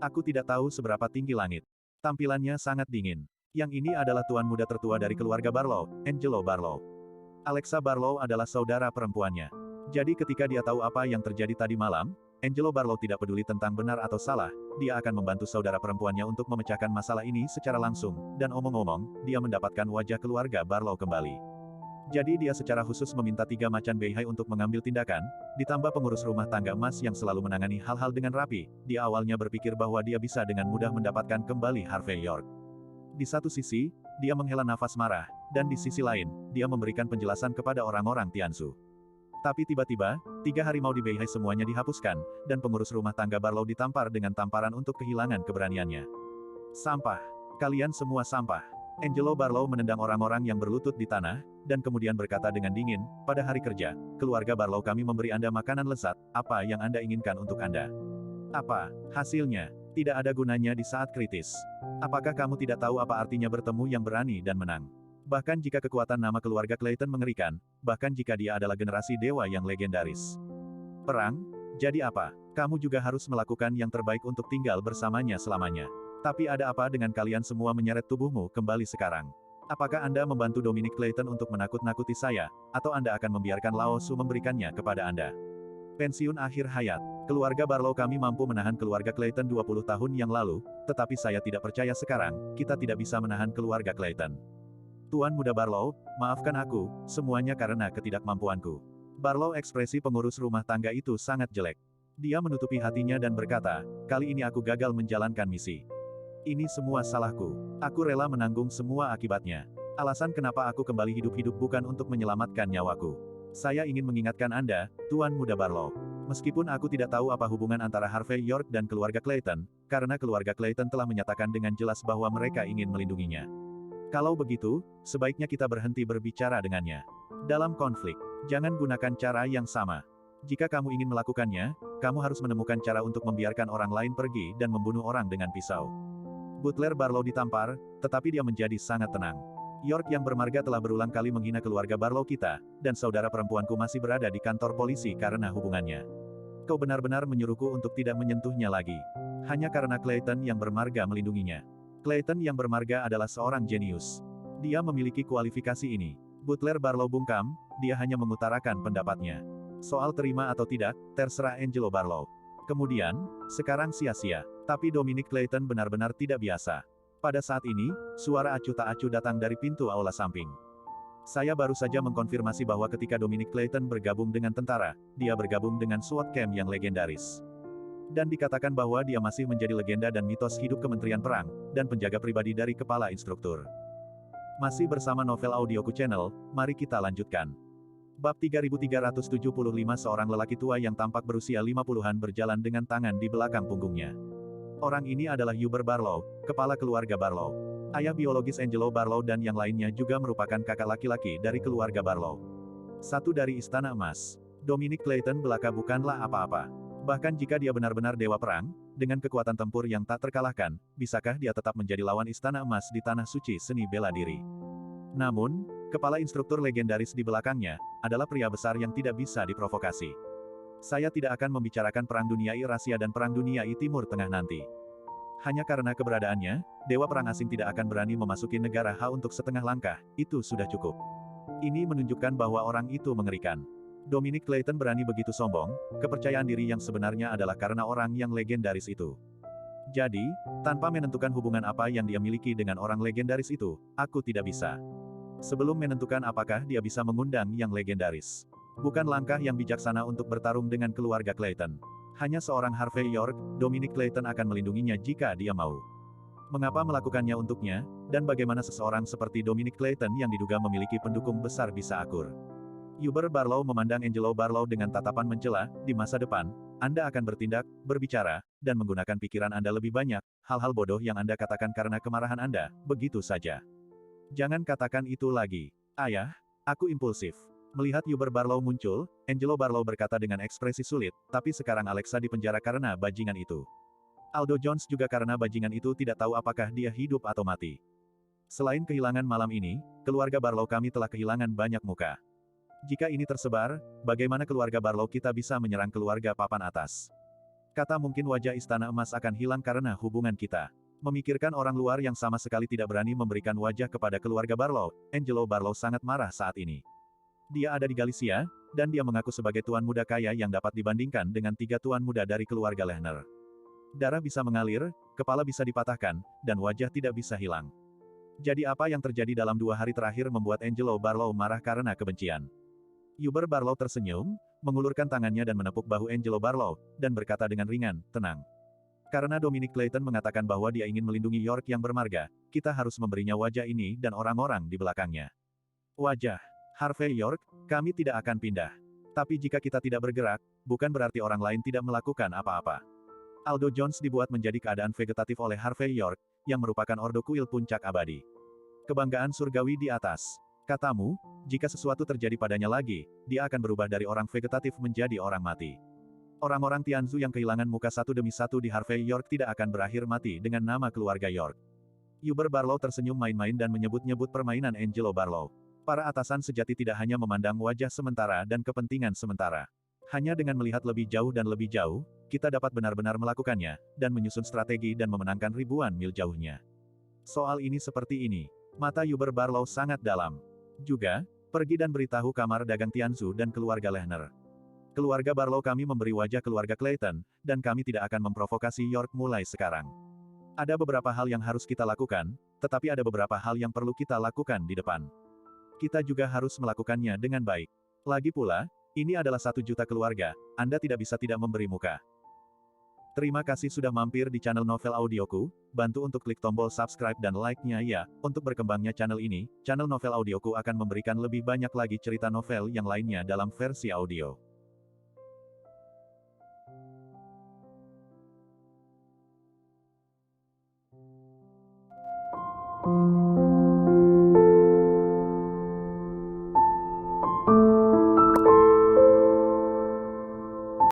Aku tidak tahu seberapa tinggi langit. Tampilannya sangat dingin. Yang ini adalah tuan muda tertua dari keluarga Barlow, Angelo Barlow. Alexa Barlow adalah saudara perempuannya. Jadi ketika dia tahu apa yang terjadi tadi malam, Angelo Barlow tidak peduli tentang benar atau salah, dia akan membantu saudara perempuannya untuk memecahkan masalah ini secara langsung, dan omong-omong, dia mendapatkan wajah keluarga Barlow kembali. Jadi dia secara khusus meminta 3 macan Beihai untuk mengambil tindakan, ditambah pengurus rumah tangga emas yang selalu menangani hal-hal dengan rapi, dia awalnya berpikir bahwa dia bisa dengan mudah mendapatkan kembali Harvey York. Di satu sisi, dia menghela nafas marah, dan di sisi lain, dia memberikan penjelasan kepada orang-orang Tianzu. Tapi tiba-tiba, 3 harimau di Beihai semuanya dihapuskan, dan pengurus rumah tangga Barlow ditampar dengan tamparan untuk kehilangan keberaniannya. Sampah. Kalian semua sampah. Angelo Barlow menendang orang-orang yang berlutut di tanah, dan kemudian berkata dengan dingin, pada hari kerja, keluarga Barlow kami memberi Anda makanan lezat, apa yang Anda inginkan untuk Anda? Apa? Hasilnya, tidak ada gunanya di saat kritis. Apakah kamu tidak tahu apa artinya bertemu yang berani dan menang? Bahkan jika kekuatan nama keluarga Clayton mengerikan, bahkan jika dia adalah generasi dewa yang legendaris. Perang? Jadi apa? Kamu juga harus melakukan yang terbaik untuk tinggal bersamanya selamanya. Tapi ada apa dengan kalian semua menyeret tubuhmu kembali sekarang? Apakah Anda membantu Dominic Clayton untuk menakut-nakuti saya, atau Anda akan membiarkan Lao Su memberikannya kepada Anda? Pensiun akhir hayat. Keluarga Barlow kami mampu menahan keluarga Clayton 20 tahun yang lalu, tetapi saya tidak percaya sekarang, kita tidak bisa menahan keluarga Clayton. Tuan Muda Barlow, maafkan aku, semuanya karena ketidakmampuanku. Barlow ekspresi pengurus rumah tangga itu sangat jelek. Dia menutupi hatinya dan berkata, kali ini aku gagal menjalankan misi. Ini semua salahku. Aku rela menanggung semua akibatnya. Alasan kenapa aku kembali hidup-hidup bukan untuk menyelamatkan nyawaku. Saya ingin mengingatkan Anda, Tuan Muda Barlow. Meskipun aku tidak tahu apa hubungan antara Harvey York dan keluarga Clayton, karena keluarga Clayton telah menyatakan dengan jelas bahwa mereka ingin melindunginya. Kalau begitu, sebaiknya kita berhenti berbicara dengannya. Dalam konflik, jangan gunakan cara yang sama. Jika kamu ingin melakukannya, kamu harus menemukan cara untuk membiarkan orang lain pergi dan membunuh orang dengan pisau. Butler Barlow ditampar, tetapi dia menjadi sangat tenang. York yang bermarga telah berulang kali menghina keluarga Barlow kita, dan saudara perempuanku masih berada di kantor polisi karena hubungannya. Kau benar-benar menyuruhku untuk tidak menyentuhnya lagi. Hanya karena Clayton yang bermarga melindunginya. Clayton yang bermarga adalah seorang jenius. Dia memiliki kualifikasi ini. Butler Barlow bungkam, dia hanya mengutarakan pendapatnya. Soal terima atau tidak, terserah Angelo Barlow. Kemudian, sekarang sia-sia. Tapi Dominic Clayton benar-benar tidak biasa. Pada saat ini, suara acuh tak acuh datang dari pintu aula samping. Saya baru saja mengkonfirmasi bahwa ketika Dominic Clayton bergabung dengan tentara, dia bergabung dengan SWAT camp yang legendaris. Dan dikatakan bahwa dia masih menjadi legenda dan mitos hidup Kementerian Perang, dan penjaga pribadi dari kepala instruktur. Masih bersama Novel Audioku Channel, mari kita lanjutkan. Bab 3375 seorang lelaki tua yang tampak berusia 50-an berjalan dengan tangan di belakang punggungnya. Orang ini adalah Hubert Barlow, kepala keluarga Barlow. Ayah biologis Angelo Barlow dan yang lainnya juga merupakan kakak laki-laki dari keluarga Barlow. Satu dari Istana Emas. Dominic Clayton belaka bukanlah apa-apa. Bahkan jika dia benar-benar dewa perang, dengan kekuatan tempur yang tak terkalahkan, bisakah dia tetap menjadi lawan Istana Emas di tanah suci seni bela diri? Namun, kepala instruktur legendaris di belakangnya, adalah pria besar yang tidak bisa diprovokasi. Saya tidak akan membicarakan Perang Dunia I Rahasia dan Perang Dunia I Timur Tengah nanti. Hanya karena keberadaannya, dewa perang asing tidak akan berani memasuki negara H untuk setengah langkah, itu sudah cukup. Ini menunjukkan bahwa orang itu mengerikan. Dominic Clayton berani begitu sombong, kepercayaan diri yang sebenarnya adalah karena orang yang legendaris itu. Jadi, tanpa menentukan hubungan apa yang dia miliki dengan orang legendaris itu, aku tidak bisa. Sebelum menentukan apakah dia bisa mengundang yang legendaris. Bukan langkah yang bijaksana untuk bertarung dengan keluarga Clayton. Hanya seorang Harvey York, Dominic Clayton akan melindunginya jika dia mau. Mengapa melakukannya untuknya, dan bagaimana seseorang seperti Dominic Clayton yang diduga memiliki pendukung besar bisa akur? Hubert Barlow memandang Angelo Barlow dengan tatapan mencela, di masa depan, Anda akan bertindak, berbicara, dan menggunakan pikiran Anda lebih banyak, hal-hal bodoh yang Anda katakan karena kemarahan Anda, begitu saja. Jangan katakan itu lagi. Ayah, aku impulsif. Melihat Hubert Barlow muncul, Angelo Barlow berkata dengan ekspresi sulit, tapi sekarang Alexa dipenjara karena bajingan itu. Aldo Jones juga karena bajingan itu tidak tahu apakah dia hidup atau mati. Selain kehilangan malam ini, keluarga Barlow kami telah kehilangan banyak muka. Jika ini tersebar, bagaimana keluarga Barlow kita bisa menyerang keluarga papan atas? Kata mungkin wajah Istana Emas akan hilang karena hubungan kita. Memikirkan orang luar yang sama sekali tidak berani memberikan wajah kepada keluarga Barlow, Angelo Barlow sangat marah saat ini. Dia ada di Galicia, dan dia mengaku sebagai tuan muda kaya yang dapat dibandingkan dengan 3 tuan muda dari keluarga Lehner. Darah bisa mengalir, kepala bisa dipatahkan, dan wajah tidak bisa hilang. Jadi apa yang terjadi dalam 2 hari terakhir membuat Angelo Barlow marah karena kebencian. Hubert Barlow tersenyum, mengulurkan tangannya dan menepuk bahu Angelo Barlow, dan berkata dengan ringan, tenang. Karena Dominic Clayton mengatakan bahwa dia ingin melindungi York yang bermarga, kita harus memberinya wajah ini dan orang-orang di belakangnya. Wajah Harvey York, kami tidak akan pindah. Tapi jika kita tidak bergerak, bukan berarti orang lain tidak melakukan apa-apa. Aldo Jones dibuat menjadi keadaan vegetatif oleh Harvey York, yang merupakan ordo kuil puncak abadi. Kebanggaan surgawi di atas. Katamu, jika sesuatu terjadi padanya lagi, dia akan berubah dari orang vegetatif menjadi orang mati. Orang-orang Tianzu yang kehilangan muka satu demi satu di Harvey York tidak akan berakhir mati dengan nama keluarga York. Hubert Barlow tersenyum main-main dan menyebut-nyebut permainan Angelo Barlow. Para atasan sejati tidak hanya memandang wajah sementara dan kepentingan sementara. Hanya dengan melihat lebih jauh dan lebih jauh, kita dapat benar-benar melakukannya, dan menyusun strategi dan memenangkan ribuan mil jauhnya. Soal ini seperti ini. Mata Hubert Barlow sangat dalam. Juga, pergi dan beritahu kamar dagang Tianzu dan keluarga Lehner. Keluarga Barlow kami memberi wajah keluarga Clayton, dan kami tidak akan memprovokasi York mulai sekarang. Ada beberapa hal yang harus kita lakukan, tetapi ada beberapa hal yang perlu kita lakukan di depan. Kita juga harus melakukannya dengan baik. Lagi pula, ini adalah 1 juta keluarga, Anda tidak bisa tidak memberi muka. Terima kasih sudah mampir di channel Novel Audioku, bantu untuk klik tombol subscribe dan like-nya ya, untuk berkembangnya channel ini, channel Novel Audioku akan memberikan lebih banyak lagi cerita novel yang lainnya dalam versi audio.